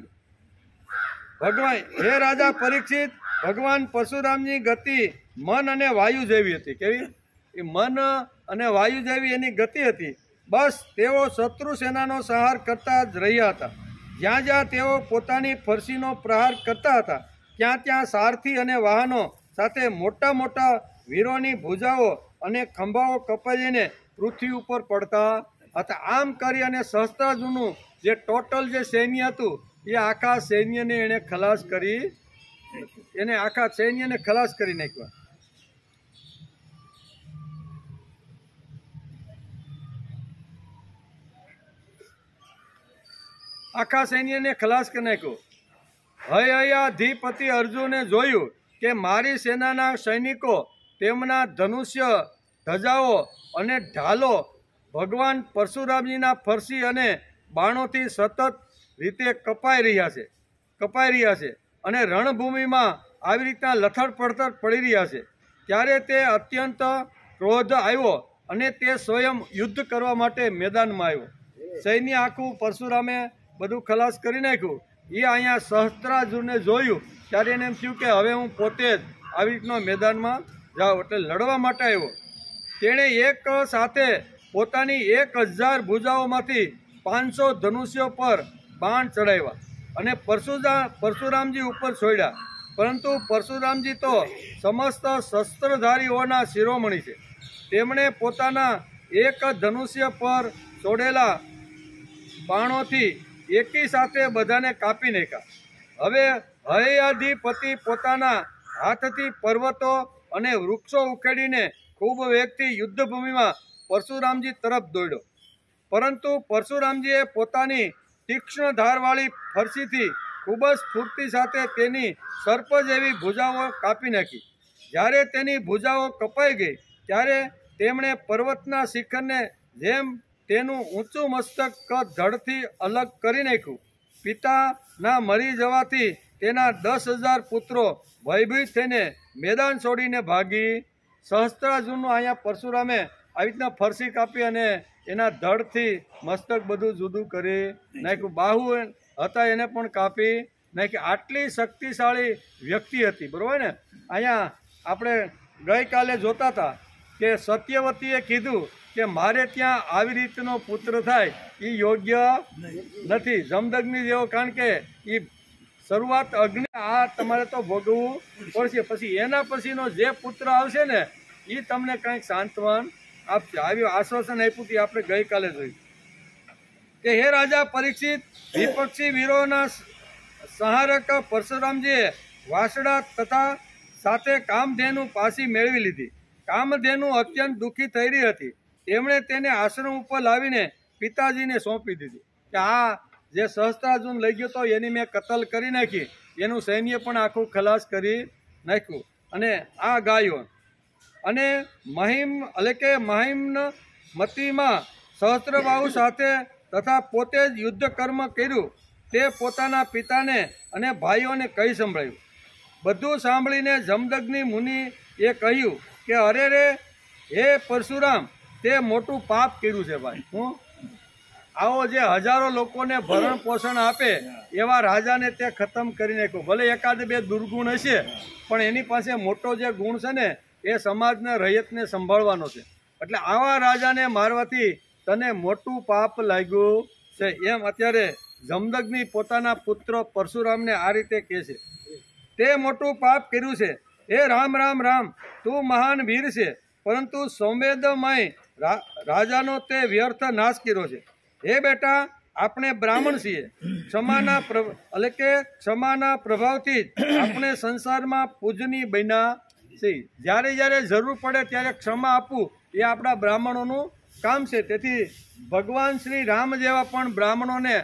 ભગવાન હે રાજા પરીક્ષિત, ભગવાન પરશુરામની ગતિ મન અને વાયુ જેવી હતી. કેવી? એ મન અને વાયુ જેવી એની ગતિ હતી. બસ તેઓ શત્રુ સેનાનો સંહાર કરતા જ રહ્યા હતા. જ્યાં જ્યાં તેઓ પોતાની ફરસીનો પ્રહાર કરતા હતા ત્યાં ત્યાં સારથી અને વાહનો સાથે મોટા મોટા વીરોની ભુજાઓ અને ખંભાઓ કપાઈને પૃથ્વી ઉપર પડતા હતા. આમ કરી અને સહસ્ત્રાર્જુનનું જે ટોટલ જે સૈન્ય હતું એ આખા સૈન્યને એણે ખલાસ કરી નાખ્યા. આખા સૈન્યને ખલાસ કરી નાખ્યો. હયયાધિપતિ અર્જુને જોયું કે મારી સેનાના સૈનિકો તેમના ધનુષ્ય, ધજાઓ અને ઢાલો ભગવાન પરશુરામજીના ફરસી અને બાણોથી સતત રીતે કપાઈ રહ્યા છે અને રણભૂમિમાં આવી રીતના લથડ પડથડ પડી રહ્યા છે. ત્યારે તે અત્યંત ક્રોધ આવ્યો અને તે સ્વયં યુદ્ધ કરવા માટે મેદાનમાં આવ્યો. સૈન્ય આખું પરશુરામે બધું ખલાસ કરી નાખ્યું. એ અહીંયા સહસ્ત્રાર્જુને જોયું ત્યારે એને એમ થયું કે હવે હું પોતે જ આવી રીતના મેદાનમાં જાઉં, એટલે લડવા માટે આવ્યો. તેણે એક સાથે પોતાની 1000 ભુજાઓમાંથી 500 ધનુષ્યો પર બાણ ચડાવ્યા અને પરશુરામજી ઉપર છોડ્યા. પરંતુ પરશુરામજી તો સમસ્ત શસ્ત્રધારીઓના શિરોમણી છે. તેમણે પોતાના એક ધનુષ્ય પર છોડેલા બાણોથી એકી સાથે બધાને કાપી નાખ્યા. હવે હયયાધિપતિ પોતાના હાથથી પર્વતો અને વૃક્ષો ઉખેડીને ખૂબ વેગથી યુદ્ધભૂમિમાં પરશુરામજી તરફ દોડ્યો. પરંતુ પરશુરામજીએ પોતાની તીક્ષ્ણ ધારવાળી ફરસીથી ખૂબ જ સ્ફૂર્તિ સાથે તેની સર્પ જેવી ભુજાઓ કાપી નાખી. જ્યારે તેની ભુજાઓ કપાઈ ગઈ ત્યારે તેમણે પર્વતના શિખરને જેમ તેનું ઊંચું મસ્તક ધડથી અલગ કરી નાખ્યું. પિતાના મરી જવાથી તેના 10,000 પુત્રો ભયભીત થઈને મેદાન છોડીને ભાગી. સહસ્ત્રાર્જુનનું અહીંયા પરશુરામે આવી રીતના ફરસી કાપી અને એના ધડથી મસ્તક બધું જુદું કરી નાખ્યું. બાહુ હતા એને પણ કાપી નાખી. આટલી શક્તિશાળી વ્યક્તિ હતી. બરોબર ને? અહીંયા આપણે ગઈકાલે જોતા હતા કે સત્યવતીએ કીધું કે મારે ત્યાં આવી રીતનો પુત્ર થાય એ યોગ્ય નથી, જમદગ્નિ જેવો, કારણ કે એ શરૂઆત અગ્નિ આ તમારે તો ભોગવવું પડશે. પછી એના પછીનો જે પુત્ર આવશે ને એ તમને કંઈક સાંત્વન આપશે. આવી આશ્વાસન આપ્યું કે આપણે ગઈકાલે જોયું કે હે રાજા પરીક્ષિત, વિપક્ષી વીરોના સંહારક પરશુરામજીએ વાસડા તથા સાથે કામધેનુ પાછી મેળવી લીધી. કામધેનુ અત્યંત દુઃખી થઈ રહી હતી. તેમણે તેને આશ્રમ ઉપર લાવીને પિતાજીને સોંપી દીધી કે આ જે સહસ્ત્રાર્જુન લઈ ગયો તો એની મેં કતલ કરી નાખી, એનું સૈન્ય પણ આખું ખલાસ કરી નાખ્યું. અને આ ગાયો અને મહિમનમતીમાં સહસ્ત્રબાહુ સાથે તથા પોતે જ યુદ્ધ કર્મ કર્યું તે પોતાના પિતાને અને ભાઈઓને કહી સંભળાયું. બધું સાંભળીને જમદગ્નિ મુનિએ કહ્યું કે અરે રે હે પરશુરામ, તે મોટું પાપ કર્યું છે ભાઈ. હું આવો જે હજારો લોકોને ભરણ પોષણ આપે એવા રાજાને તે ખતમ કરી નાખ્યો. ભલે એકાદ બે દુર્ગુણ હશે પણ એની પાસે મોટો જે ગુણ છે ને એ સમાજને રૈયતને સંભાળવાનો છે. એટલે આવા રાજાને મારવાથી તને મોટું પાપ લાગ્યું છે. એમ અત્યારે જમદગ્નિ પોતાના પુત્ર પરશુરામને આ રીતે કહે છે. તે મોટું પાપ કર્યું છે. હે રામ રામ રામ, તું મહાન વીર છે, પરંતુ સંવેદમય રાજાનો તે વ્યર્થ નાશ કર્યો છે. હે બેટા, આપણે બ્રાહ્મણ છીએ. ક્ષમાના પ્રભાવથી જ આપણે સંસારમાં પૂજનીય બન્યા છીએ. જ્યારે જ્યારે જરૂર પડે ત્યારે ક્ષમા આપવું એ આપણા બ્રાહ્મણોનું કામ છે. તેથી ભગવાન શ્રી રામ જેવા પણ બ્રાહ્મણોને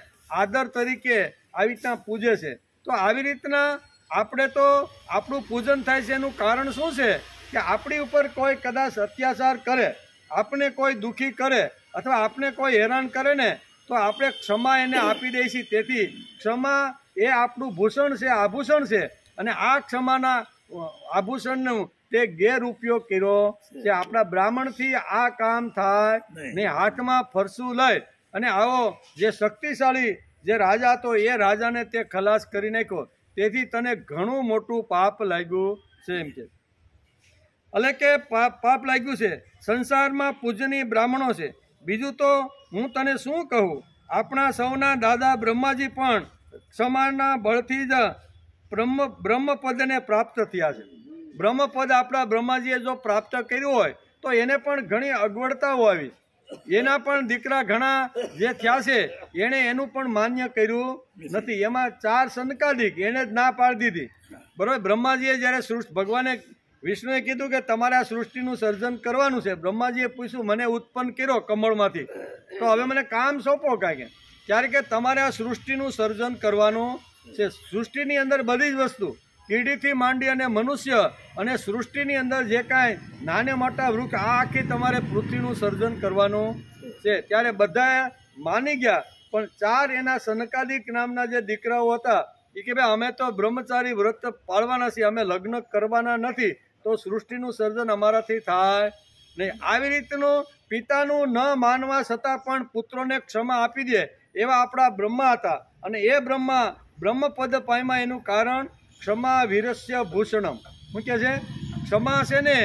આદર તરીકે આવી રીતના પૂજે છે. તો આવી રીતના આપણે તો આપણું પૂજન થાય છે એનું કારણ શું છે કે આપણી ઉપર કોઈ કદાચ અત્યાચાર કરે, આપણે કોઈ દુઃખી કરે અથવા આપણે કોઈ હેરાન કરે ને તો આપણે ક્ષમા એને આપી દઈએ છીએ. તેથી ક્ષમા એ આપણું ભૂષણ છે, આભૂષણ છે, અને આ ક્ષમાના આભૂષણનું તે ગેરઉપયોગ કર્યો છે. આપણા બ્રાહ્મણથી આ કામ થાય ને હાથમાં ફરસું લઈ અને આવો જે શક્તિશાળી જે રાજા હતો એ રાજાને તે ખલાસ કરી નાખ્યો. તેથી તને ઘણું મોટું પાપ લાગ્યું છે એમ કે. એટલે કે પાપ લાગ્યું છે. સંસારમાં પૂજનીય બ્રાહ્મણો છે. બીજું તો હું તને શું કહું, આપણા સૌના દાદા બ્રહ્માજી પણ ક્ષમાના બળથી જ બ્રહ્મપદને પ્રાપ્ત થયા છે. બ્રહ્મપદ આપણા બ્રહ્માજીએ જો પ્રાપ્ત કર્યું હોય તો એને પણ ઘણી અગવડતાઓ આવી. એના પણ દીકરા ઘણા જે થયા છે એણે એનું પણ માન્ય કર્યું નથી. એમાં 4 સનકાદિક એને જ ના પાડી દીધી. બરાબર. બ્રહ્માજીએ જ્યારે ભગવાને વિષ્ણુએ કીધું કે તમારે આ સૃષ્ટિનું સર્જન કરવાનું છે. બ્રહ્માજીએ પૂછ્યું મને ઉત્પન્ન કર્યો કમળમાંથી, તો હવે મને કામ સોંપો કાંઈ. ત્યારે કે તમારે આ સૃષ્ટિનું સર્જન કરવાનું છે. સૃષ્ટિની અંદર બધી જ વસ્તુ કીડીથી માંડી અને મનુષ્ય અને સૃષ્ટિની અંદર જે કાંઈ નાને મોટા વૃક્ષ આ આખી તમારે પૃથ્વીનું સર્જન કરવાનું છે. ત્યારે બધા માની ગયા. પણ 4 એના સનકાદિક નામના જે દીકરાઓ હતા એ કે ભાઈ અમે તો બ્રહ્મચારી વ્રત પાળવાના છીએ, અમે લગ્ન કરવાના નથી, તો સૃષ્ટિનું સર્જન અમારાથી થાય નહીં. આવી રીતનું પિતાનું ન માનવા છતાં પણ પુત્રોને ક્ષમા આપી દે એવા આપણા બ્રહ્મા હતા. અને એ બ્રહ્મપદ પામ્યા એનું કારણ ક્ષમા વીરસ્ય ભૂષણમ. શું કહે છે? ક્ષમા છે ને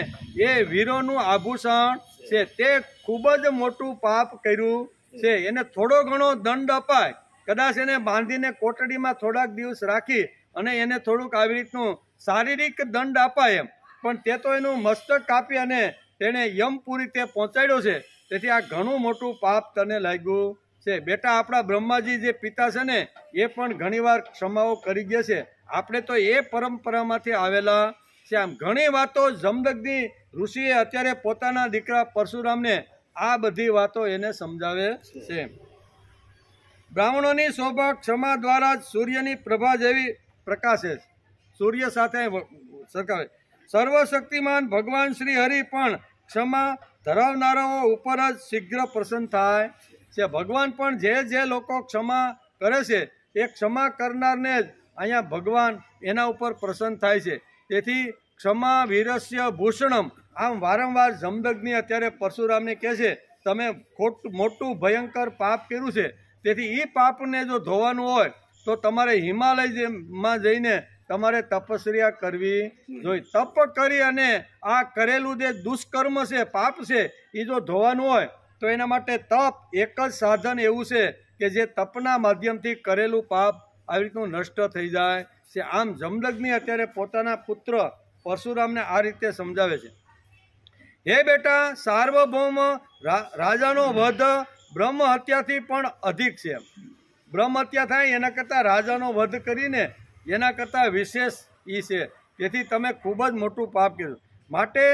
એ વીરોનું આભૂષણ છે. તે ખૂબ જ મોટું પાપ કર્યું છે. એને થોડો ઘણો દંડ અપાય, કદાચ એને બાંધીને કોટડીમાં થોડાક દિવસ રાખી અને એને થોડુંક આવી રીતનું શારીરિક દંડ અપાય એમ, પણ તે તો એનું મસ્તક કાપી અને તેણે યમપુરી તે પહોંચાડ્યો છે. તેથી આ ઘણું મોટું પાપ તને લાગ્યું છે. બેટા, આપણા બ્રહ્માજી જે પિતા છે ને એ પણ ઘણીવાર ક્ષમાઓ કરી ગયા છે. આપણે તો એ પરંપરામાંથી આવેલા છે. આમ ઘણી વાતો જમદગ્નિ ઋષિએ અત્યારે પોતાના દીકરા પરશુરામને આ બધી વાતો એને સમજાવે છે. બ્રાહ્મણોની શોભા ક્ષમા દ્વારા જ સૂર્યની પ્રભા જેવી પ્રકાશે. સૂર્ય સાથે સરખાવે. સર્વશક્તિમાન ભગવાન શ્રી હરિ પણ ક્ષમા ધરાવનારાઓ ઉપર જ શીઘ્ર પ્રસન્ન થાય છે. ભગવાન પણ જે લોકો ક્ષમા કરે છે એ ક્ષમા કરનારને જ અહીંયા ભગવાન એના ઉપર પ્રસન્ન થાય છે. તેથી ક્ષમા વીરસ્ય ભૂષણમ. આમ વારંવાર જમદગ્નિ અત્યારે પરશુરામને કહે છે તમે મોટું ભયંકર પાપ કર્યું છે. તેથી એ પાપને જો ધોવાનું હોય તો તમારે હિમાલયમાં જઈને તમારે તપસ્યા કરવી જોઈએ. તપ કરી અને આ કરેલું જે દુષ્કર્મ છે, પાપ છે, એ જો ધોવાનું હોય તો એના માટે તપ એક જ સાધન એવું છે કે જે તપના માધ્યમથી કરેલું પાપ આવી રીતનું નષ્ટ થઈ જાય છે. આમ જમદગ્નિ અત્યારે પોતાના પુત્ર પરશુરામને આ રીતે સમજાવે છે. હે બેટા, સાર્વભૌમ રાજાનો વધ બ્રહ્મ હત્યાથી પણ અધિક છે. બ્રહ્મ હત્યા થાય એના કરતાં રાજાનો વધ કરીને એના કરતાં વિશેષ એ છે. તેથી તમે ખૂબ જ મોટું પાપ કર્યું. માટે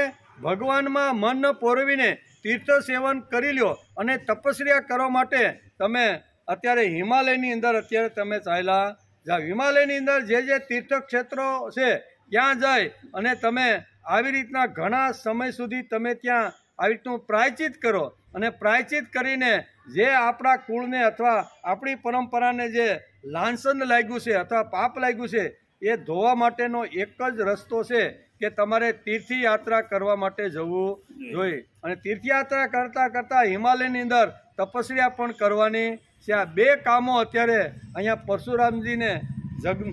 ભગવાનમાં મન પોરવીને તીર્થ સેવન કરી લ્યો અને તપસ્યા કરવા માટે તમે અત્યારે હિમાલયની અંદર અત્યારે તમે ચાલ્યા જાઓ. હિમાલયની અંદર જે તીર્થ ક્ષેત્રો છે ત્યાં જઈ અને તમે આવી રીતના ઘણા સમય સુધી તમે ત્યાં આવી રીતનું પ્રાયચિત કરો. અને પ્રાયચિત કરીને જે આપણા કુળને અથવા આપણી પરંપરાને જે લાંછન લાગ્યું છે અથવા પાપ લાગ્યું છે એ ધોવા માટેનો એક જ રસ્તો છે કે તમારે તીર્થયાત્રા કરવા માટે જવું જોઈએ. અને તીર્થયાત્રા કરતાં હિમાલયની અંદર તપસ્યા પણ કરવાની છે. આ 2 કામો અત્યારે અહીંયા પરશુરામજીને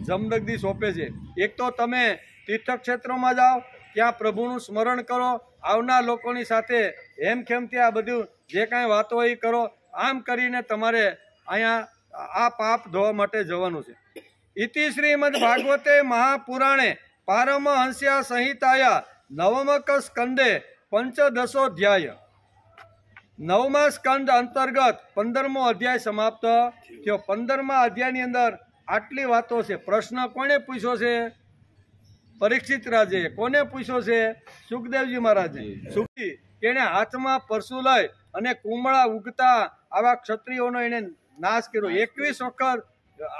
જમદગ્નિ સોંપે છે. એક તો તમે તીર્થક્ષેત્રોમાં જાઓ, ત્યાં પ્રભુનું સ્મરણ કરો, આવનાર લોકોની સાથે હેમખેમથી આ બધું જે કાંઈ વાતો એ કરો. આમ કરીને તમારે અહીંયા આ પાપ ધોવા માટે જવાનું છે. ઇતિ શ્રીમદ ભાગવતે મહાપુરાણે પારમહંસ્યા સંહિતાયા નવમક સ્કંદે પંચદશોધ્યાય. 9મા સ્કંદ અંતર્ગત 15મો અધ્યાય સમાપ્ત થયો. 15મા અધ્યાયની અંદર આટલી વાતો છે. પ્રશ્ન કોણે પૂછ્યો છે? પરીક્ષિત રાજે. કોને પૂછ્યો છે? સુખદેવજી મહારાજે. સુખી તેણે હાથમાં પરસુ લઈ અને કુમળા ઉગતા આવા ક્ષત્રિયોનો એને નાશ કર્યો. 21 વખત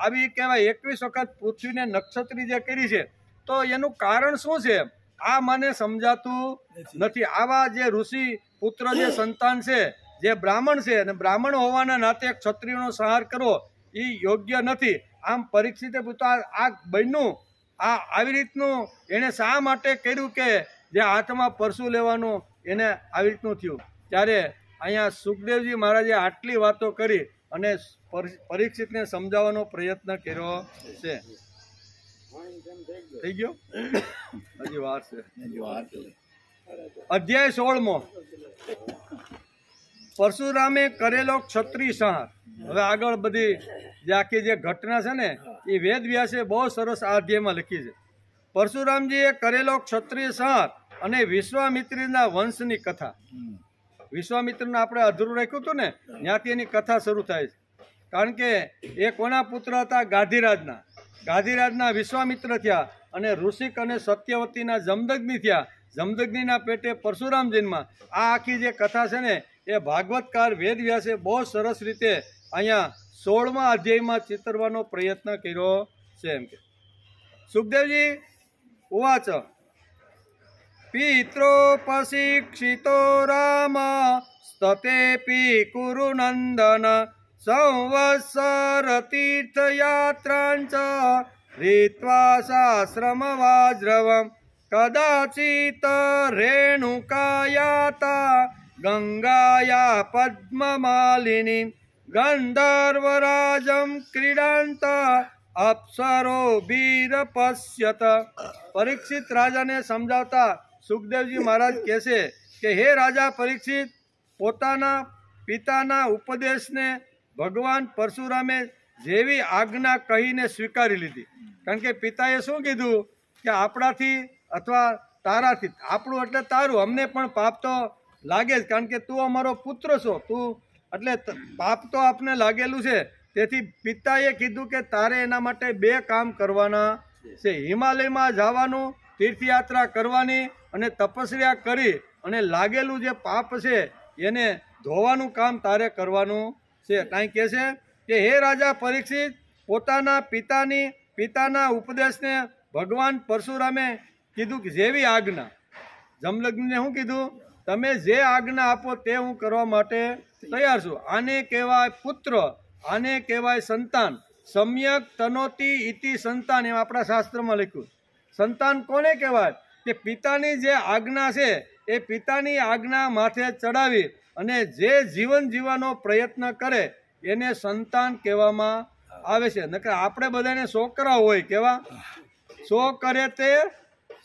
આવી કહેવાય 21 વખત પૃથ્વીને નક્ષત્રી જે કરી છે. તો એનું કારણ શું છે આ મને સમજાતું નથી. આવા જે ઋષિ પુત્ર જે સંતાન છે જે બ્રાહ્મણ છે અને બ્રાહ્મણ હોવાના નાતે ક્ષત્રિયનો સંહાર કરવો એ યોગ્ય નથી. આમ પરીક્ષિતે પૂછ્યું આ બન્યું આ આવી રીતનું એણે શા માટે કર્યું કે જે હાથમાં પરસુ લેવાનું એને આવી રીતનું થયું. ત્યારે અહીંયા સુખદેવજી મહારાજે આટલી વાતો કરી અને પરીક્ષિતને સમજાવવાનો પ્રયત્ન કર્યો છે. થઈ ગયો? હજી વાર છે. અધ્યાય 16મો. પરશુરામે કરેલો ક્ષત્રિય સંહાર. હવે આગળ બધી જે આખી જે ઘટના છે ને એ વેદ વ્યાસે બહુ સરસ આ અધ્યાયમાં લખી છે. પરશુરામજીએ કરેલો ક્ષત્રિય સંહાર અને વિશ્વામિત્રના વંશની કથા. વિશ્વામિત્રને આપણે અધૂરું રાખ્યું હતું ને, ત્યાંથી એની કથા શરૂ થાય છે. કારણ કે એ કોના પુત્ર હતા? ગાધીરાજના. ગાધીરાજના વિશ્વામિત્ર થયા અને ઋષિક અને સત્યવતીના જમદગ્નિ થયા. જમદગ્નિના પેટે પરશુરામ જન્મા. આ આખી જે કથા છે ને એ ભાગવતકાર વેદવ્યાસે બહુ સરસ રીતે અહીંયા 16મા અધ્યાયમાં ચિતરવાનો પ્રયત્ન કર્યો છે. એમ કે સુખદેવજી ઉવાચ પિત્રોપશિક્ષિતો રામ સ્તતેપી કુરુ નંદન સંવત્સર તીર્થયાત્રાંચ રીત્વા શાસ્ત્રમ વાજ્રવમ કદાચિત રેણુકાયાતા ગંગાયા પદ્મમાલિની ગંધર્વરાજમ ક્રીડાંતા અપ્સરો વીર પશ્યત. પરીક્ષિત રાજાને સમજાવતા સુખદેવજી મહારાજ કહે છે કે હે રાજા પરીક્ષિત, પોતાના પિતાના ઉપદેશને ભગવાન પરશુરામે જેવી આજ્ઞા કહીને સ્વીકારી લીધી. કારણ કે પિતાએ શું કીધું કે આપણાથી અથવા તારાથી, આપણું એટલે તારું, અમને પણ પાપ તો લાગે જ, કારણ કે તું અમારો પુત્ર છો, તું એટલે પાપ તો આપને લાગેલું છે. તેથી પિતાએ કીધું કે તારે એના માટે 2 કામ કરવાના છે. હિમાલયમાં જવાનું, તીર્થયાત્રા કરવાની અને તપસ્યા કરી અને લાગેલું જે પાપ છે એને ધોવાનું કામ તારે કરવાનું છે. કાંઈ કહે છે કે હે રાજા પરીક્ષિત, પોતાના પિતાના ઉપદેશને ભગવાન પરશુરામે કીધું કે જેવી આજ્ઞા. જમદગ્નિને શું કીધું? તમે જે આજ્ઞા આપો તે હું કરવા માટે તૈયાર છું. આને કહેવાય પુત્ર, આને કહેવાય સંતાન. સમ્યક તનોતી ઇતિ સંતાન, એમ આપણા શાસ્ત્રમાં લખ્યું. સંતાન કોને કહેવાય? કે પિતાની જે આજ્ઞા છે એ પિતાની આજ્ઞા માથે ચડાવી અને જે જીવન જીવવાનો પ્રયત્ન કરે એને સંતાન કહેવામાં આવે છે. નકર આપણે બધાને છોકરા હોય કેવા, સો કરે તે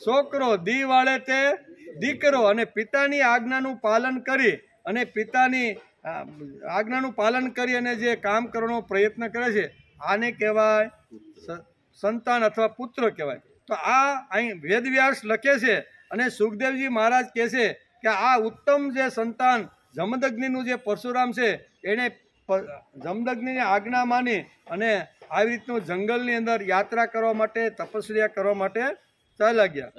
છોકરો, દી વાળે તે દીકરો. અને પિતાની આજ્ઞાનું પાલન કરી અને પિતાની આજ્ઞાનું પાલન કરી અને જે કામ કરવાનો પ્રયત્ન કરે છે આને કહેવાય સંતાન અથવા પુત્ર કહેવાય. તો આ અહીં વેદવ્યાસ લખે છે અને સુખદેવજી મહારાજ કહે છે કે આ ઉત્તમ જે સંતાન જમદગ્નિનું જે પરશુરામ છે એણે જમદગ્નિની આજ્ઞા માની અને આવી રીતનું જંગલની અંદર યાત્રા કરવા માટે, તપસ્યા કરવા માટે ચાલ્યા ગયા.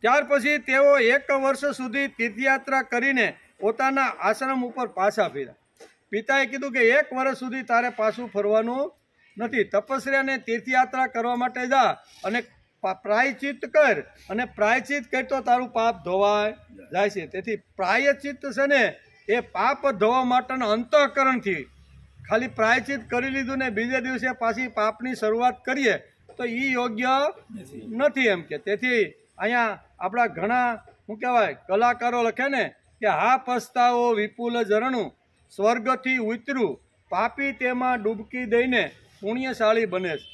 ત્યાર પછી તેઓ 1 વર્ષ સુધી તીર્થયાત્રા કરીને પોતાના આશ્રમ ઉપર પાછા ફર્યા. પિતાએ કીધું કે 1 વર્ષ સુધી તારે પાછું ફરવાનું નથી, તપસ્યા અને તીર્થયાત્રા કરવા માટે જા અને પ્રાયચિત કર, અને પ્રાયચિત કર તો તારું પાપ ધોવાય જાય છે. તેથી પ્રાયચિત છે ને એ પાપ ધોવા માટેના અંતઃકરણથી, ખાલી પ્રાયચિત કરી લીધું ને બીજે દિવસે પાછી પાપની શરૂઆત કરીએ તો એ યોગ્ય નથી. એમ કે તેથી અહીંયા આપણા ઘણા શું કહેવાય કલાકારો લખે ને કે હા પસ્તાવો વિપુલ ઝરણું સ્વર્ગથી ઉતર્યું, પાપી તેમાં ડૂબકી દઈને પુણ્યશાળી બને છે.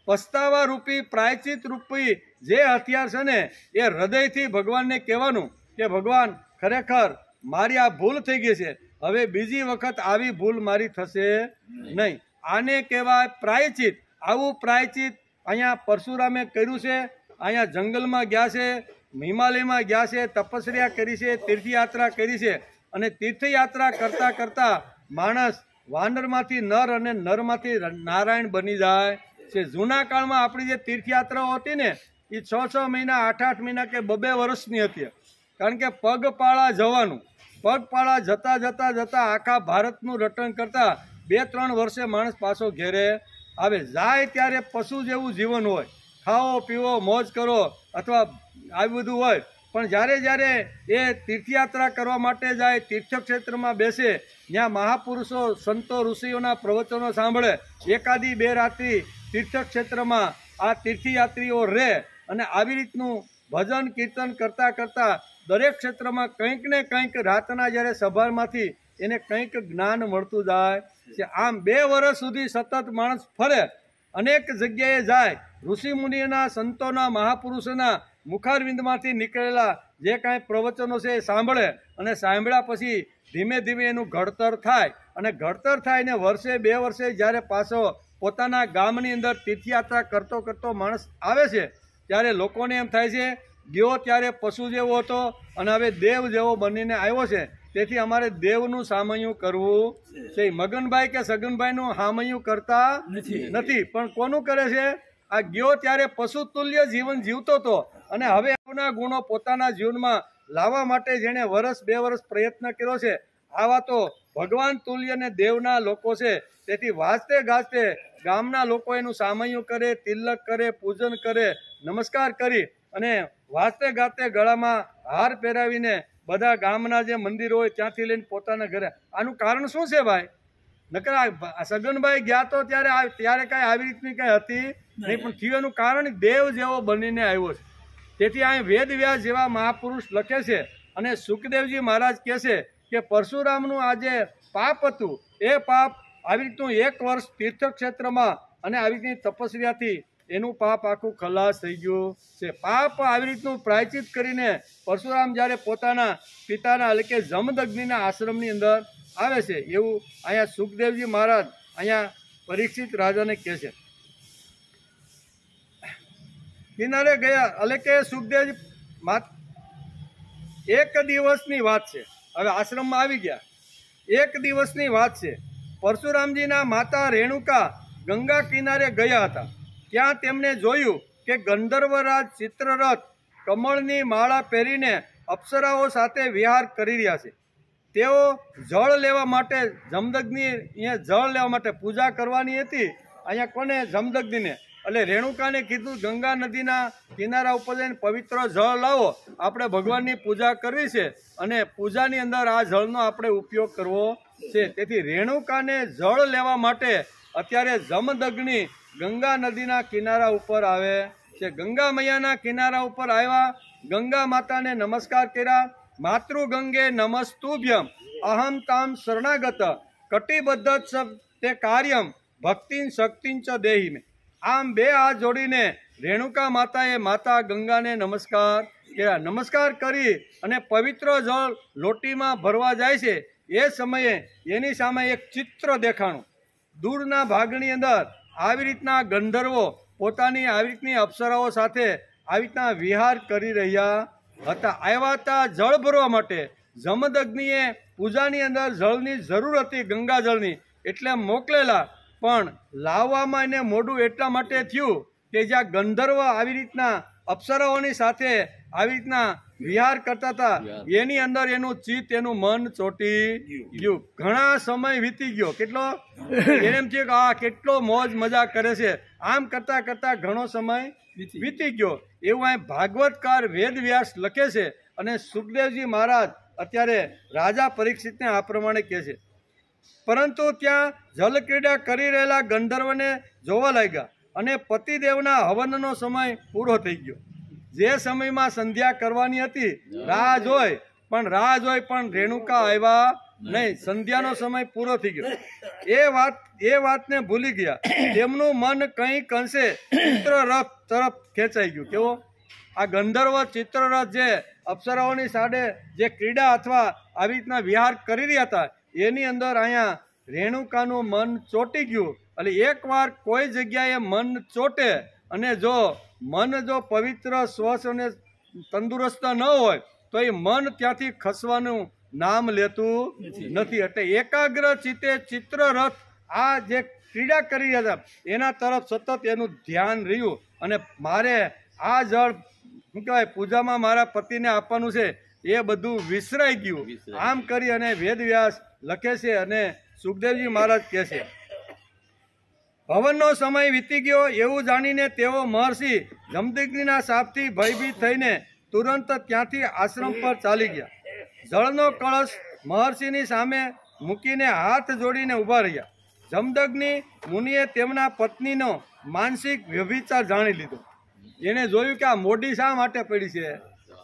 પસ્તાવા રૂપી પ્રાયચિત રૂપી જે હથિયાર છે ને એ હૃદયથી ભગવાનને કહેવાનું કે ભગવાન ખરેખર મારી આ ભૂલ થઈ ગઈ છે, હવે બીજી વખત આવી ભૂલ મારી થશે નહીં. આને કહેવાય પ્રાયચિત. આવું પ્રાયચિત અહીંયા પરશુરામે કર્યું છે. અહીંયા જંગલમાં ગયા છે, હિમાલયમાં ગયા છે, તપસ્યા કરી છે, તીર્થયાત્રા કરી છે. અને તીર્થયાત્રા કરતાં કરતાં માણસ વાનરમાંથી નર અને નરમાંથી નારાયણ બની જાય છે. જૂના કાળમાં આપણી જે તીર્થયાત્રાઓ હતી ને એ 6 મહિના, 8 મહિના કે 2 વર્ષની હતી. કારણ કે પગપાળા જવાનું, પગપાળા જતા આખા ભારતનું રટણ કરતાં 2-3 વર્ષે માણસ પાછો ઘેરે આવે. જાય ત્યારે પશુ જેવું જીવન હોય, ખાઓ પીવો મોજ કરો અથવા આવી બધું હોય, પણ જ્યારે જ્યારે એ તીર્થયાત્રા કરવા માટે જાય, તીર્થક્ષેત્રમાં બેસે, ત્યાં મહાપુરુષો સંતો ઋષિઓના પ્રવચનો સાંભળે, એકાદી બે રાત્રિ તીર્થક્ષેત્રમાં આ તીર્થયાત્રીઓ રહે અને આવી રીતનું ભજન કીર્તન કરતાં કરતાં દરેક ક્ષેત્રમાં કંઈક ને કંઈક રાતના જ્યારે સભામાંથી એને કંઈક જ્ઞાન મળતું જાય છે. આમ 2 વર્ષ સુધી સતત માણસ ફરે, અનેક જગ્યાએ જાય, ઋષિમુનિઓના સંતોના મહાપુરુષોના મુખારવિંદમાંથી નીકળેલા જે કાંઈ પ્રવચનો છે એ સાંભળે અને સાંભળ્યા પછી ધીમે ધીમે એનું ઘડતર થાય અને ઘડતર થાય ને વર્ષે 2 વર્ષે જ્યારે પાછો પોતાના ગામની અંદર તીર્થયાત્રા કરતો કરતો માણસ આવે છે ત્યારે લોકોને એમ થાય છે ગયો ત્યારે પશુ જેવો હતો અને હવે દેવ જેવો બનીને આવ્યો છે, તેથી અમારે દેવનું સામૈયું કરવું છે. મગનભાઈ કે સગનભાઈનું સામૈયું કરતા નથી, પણ કોનું કરે છે? આ ગયો ત્યારે પશુ તુલ્ય જીવન જીવતો હતો અને હવે એના ગુણો પોતાના જીવનમાં લાવવા માટે જેણે વર્ષ 2 વર્ષ પ્રયત્ન કર્યો છે, આવા તો ભગવાન તુલ્ય ને દેવના લોકો છે. તેથી વાજતે ગાજતે ગામના લોકો એનું સામૈયું કરે, તિલક કરે, પૂજન કરે, નમસ્કાર કરી અને વાજતે ગાજતે ગળામાં હાર પહેરાવીને બધા ગામના જે મંદિરો હોય ત્યાંથી લઈને પોતાના ઘરે. આનું કારણ શું છે ભાઈ? નકર સગનભાઈ ગયા તો ત્યારે કાંઈ આવી રીતની કાંઈ હતી નહીં, પણ થયું એનું કારણ દેવ જેવો બનીને આવ્યો છે. તેથી અહીં વેદવ્યાસ જેવા મહાપુરુષ લખે છે અને સુખદેવજી મહારાજ કહે છે કે પરશુરામનું આ જે પાપ હતું એ પાપ આવી રીતનું 1 વર્ષ તીર્થક્ષેત્રમાં અને આવી રીતની તપસ્યાથી એનું પાપ આખું ખલાસ થઈ ગયું છે. પાપ આવી રીતનું પ્રાયચિત કરીને પરશુરામ જ્યારે પોતાના પિતાના એટલે કે જમદગ્નિના આશ્રમની અંદર આવે છે એવું અહીંયા સુખદેવજી મહારાજ અહીંયા પરીક્ષિત રાજાને કહે છે. કિનારે ગયા એટલે કે સુખદેવજી 1 દિવસની વાત છે, હવે આશ્રમમાં આવી ગયા, 1 દિવસની વાત છે. પરશુરામજીના માતા રેણુકા ગંગા કિનારે ગયા હતા. ત્યાં તેમણે જોયું કે ગંધર્વરાજ ચિત્રરથ કમળની માળા પહેરીને અપ્સરાઓ સાથે વિહાર કરી રહ્યા છે. તેઓ જળ લેવા માટે જમદગ્નિ અહીંયા જળ લેવા માટે પૂજા કરવાની હતી. અહીંયા કોને? જમદગ્નિને. એટલે રેણુકાને કીધું ગંગા નદીના કિનારા ઉપર જઈને પવિત્ર જળ લાવો, આપણે ભગવાનની પૂજા કરવી છે અને પૂજાની અંદર આ જળનો આપણે ઉપયોગ કરવો છે. તેથી રેણુકાને જળ લેવા માટે અત્યારે જમદગ્નિ ગંગા નદીના કિનારા ઉપર આવે છે. ગંગા મૈયાના કિનારા ઉપર આવ્યા, ગંગા માતાને નમસ્કાર કર્યા. માતૃગંગે નમસ્તુભ્યમ અહમ તામ શરણાગત કટિબદ્ધ તે કાર્યમ ભક્તિન શક્તિન ચ દેહી મેં. આમ 2 હાથ જોડીને રેણુકા માતાએ માતા ગંગાને નમસ્કાર કર્યા. નમસ્કાર કરી અને પવિત્ર જળ લોટીમાં ભરવા જાય છે એ સમયે એની સામે એક ચિત્ર દેખાણું. દૂરના ભાગની અંદર આવી રીતના ગંધર્વો પોતાની આવી રીતની અપ્સરાઓ સાથે આવી રીતના વિહાર કરી રહ્યા હતા. આવ્યા હતા જળ ભરવા માટે. જમદગ્નિએ પૂજાની અંદર જળની જરૂર હતી, ગંગા જળની, એટલે મોકલેલા, પણ લાવવામાં એને મોડું એટલા માટે થયું કે જ્યાં ગંધર્વ આવી રીતના અપ્સરાઓની સાથે આવી રીતના વિહાર કરતા હતા એની અંદર એનું ચિત્ત, એનું મન ચોંટી ગયું. ઘણા સમય વીતી ગયો. કેટલો? એને એમ થયું કે આ કેટલો મોજ મજા કરે છે. આમ કરતા કરતા ઘણો સમય વીતી ગયો. એવું અહીં ભાગવતકાર વેદવ્યાસ લખે છે અને સુખદેવજી મહારાજ અત્યારે રાજા પરીક્ષિતને આ પ્રમાણે કહે છે. પરંતુ ત્યાં જલક્રીડા કરી રહેલા ગંધર્વને જોવા લાગ્યા અને પતિદેવના હવનનો સમય પૂરો થઈ ગયો. જે સમયમાં સંધ્યા કરવાની હતી રાહ જોઈ પણ રેણુકા આવ્યા નહીં. સંધ્યાનો સમય પૂરો થઈ ગયો. એ વાતને ભૂલી ગયા. તેમનું મન કંઈક અંશે ચિત્રરથ તરફ ખેંચાઈ ગયું. કેવો? આ ગંધર્વ ચિત્રરથ જે અપ્સરાઓની સાથે જે ક્રીડા અથવા આવી રીતના વિહાર કરી રહ્યા હતા એની અંદર અહીંયા રેણુકાનું મન ચોંટી ગયું. એટલે એકવાર કોઈ જગ્યાએ મન ચોટે અને જો મન જો પવિત્ર સ્વસ્થ અને તંદુરસ્ત ન હોય તો એ મન ત્યાંથી ખસવાનું નામ લેતું નથી. એટલે એકાગ્ર ચિત્તે ચિત્રરથ આ જે ક્રીડા કરી રહ્યા હતા એના તરફ સતત એનું ધ્યાન રહ્યું અને મારે આ જળ શું કહેવાય પૂજામાં મારા પતિને આપવાનું છે એ બધું વિસરાઈ ગયું. આમ કરી અને વેદવ્યાસ લખે છે અને સુખદેવજી મહારાજ કહે છે હવનનો સમય વીતી ગયો એવું જાણીને તેઓ મહર્ષિ જમદગ્નિના શાપથી ભયભીત થઈને તુરંત ત્યાંથી આશ્રમ પર ચાલી ગયા. જળનો કળશ મહર્ષિની સામે મૂકીને હાથ જોડીને ઊભા રહ્યા. જમદગ્નિ મુનિએ તેમના પત્નીનો માનસિક વ્યભિચાર જાણી લીધો. એણે જોયું કે આ મોડી શા માટે પડી છે.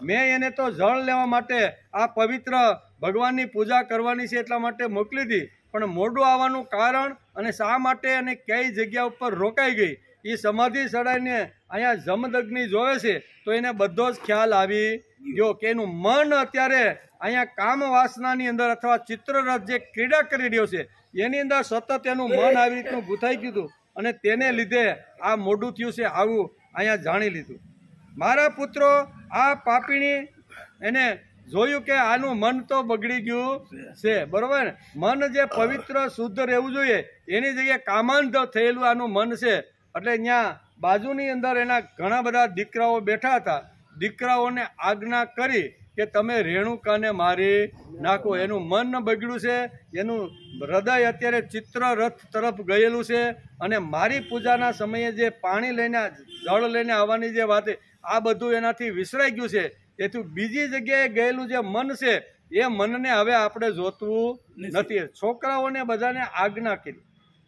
મેં એને તો જળ લેવા માટે આ પવિત્ર ભગવાનની પૂજા કરવાની છે એટલા માટે મોકલી હતી, પણ મોડું આવવાનું કારણ અને શા માટે અને કઈ જગ્યા ઉપર રોકાઈ ગઈ એ સમાધિ ચડાવીને અહીંયા જમદગ્નિ જોવે છે તો એને બધો જ ખ્યાલ આવી ગયો કે એનું મન અત્યારે અહીંયા કામ વાસનાની અંદર અથવા ચિત્રરથ જે ક્રીડા કરી રહ્યો છે એની અંદર સતત એનું મન આવી રીતનું ગૂંથાઈ ગયું હતું અને તેને લીધે આ મોડું થયું છે. આવું અહીંયા જાણી લીધું. મારા પુત્રો, આ પાપીણી એને જોયું કે આનું મન તો બગડી ગયું છે, બરોબર ને. મન જે પવિત્ર શુદ્ધ રહેવું જોઈએ એની જગ્યાએ કામાંધ થયેલું આનું મન છે. એટલે અહીંયા બાજુની અંદર એના ઘણા બધા દીકરાઓ બેઠા હતા. દીકરાઓને આજ્ઞા કરી કે તમે રેણુકાને મારી નાખો. એનું મન બગડ્યું છે, એનું હૃદય અત્યારે ચિત્રરથ તરફ ગયેલું છે અને મારી પૂજાના સમયે જે પાણી લઈને જળ લઈને આવવાની જે વાત આ બધું એનાથી વિસરાઈ ગયું છે. તેથી બીજી જગ્યાએ ગયેલું જે મન છે એ મનને હવે આપણે જોતું નથી. છોકરાઓને બધાને આજ્ઞા કરી.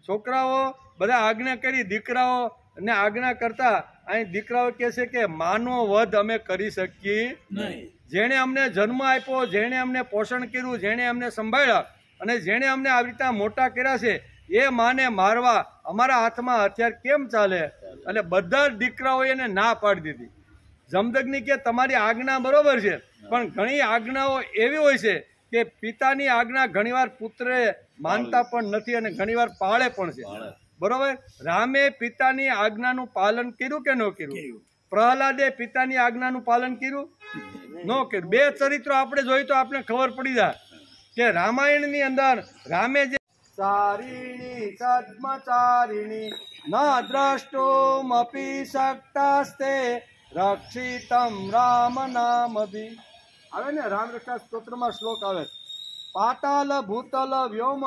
છોકરાઓ બધા આજ્ઞા કરી. દીકરાઓને આજ્ઞા કરતા અહીં દીકરાઓ કહે છે કે માનો વધ અમે કરી શકીએ નહીં. જેણે અમને જન્મ આપ્યો, જેણે અમને પોષણ કર્યું, જેણે અમને સંભાળ્યા અને જેણે અમને આવી રીતના મોટા કર્યા છે એ માને મારવા અમારા હાથમાં હથિયાર કેમ ચાલે? એટલે બધા જ દીકરાઓએ એને ના પાડી દીધી. જમદગ્નિ કે તમારી આજ્ઞા બરોબર છે, પણ ઘણી આજ્ઞાઓ એવી હોય છે કે પિતાની આજ્ઞા ઘણીવાર પુત્રે માનતા પણ નથી અને ઘણીવાર પાળે પણ છે, બરોબર. રામે પિતાની આજ્ઞાનું પાલન કર્યું કે ન કર્યું? પ્રહલાદે પિતાની આજ્ઞાનું પાલન કર્યું? ન કર્યું. બે ચરિત્રો આપણે જોઈએ તો આપણે ખબર પડી જાય કે રામાયણની અંદર રામે જે ચારિણી સદ્મચારિણી ન દ્રષ્ટુમપી શક્તાસ્તે રક્ષિતમ રામ નામભી આવે ને. રામ રક્ષા સ્તોત્રમાં શ્લોક આવે, પાતાલ ભૂતલ વ્યોમ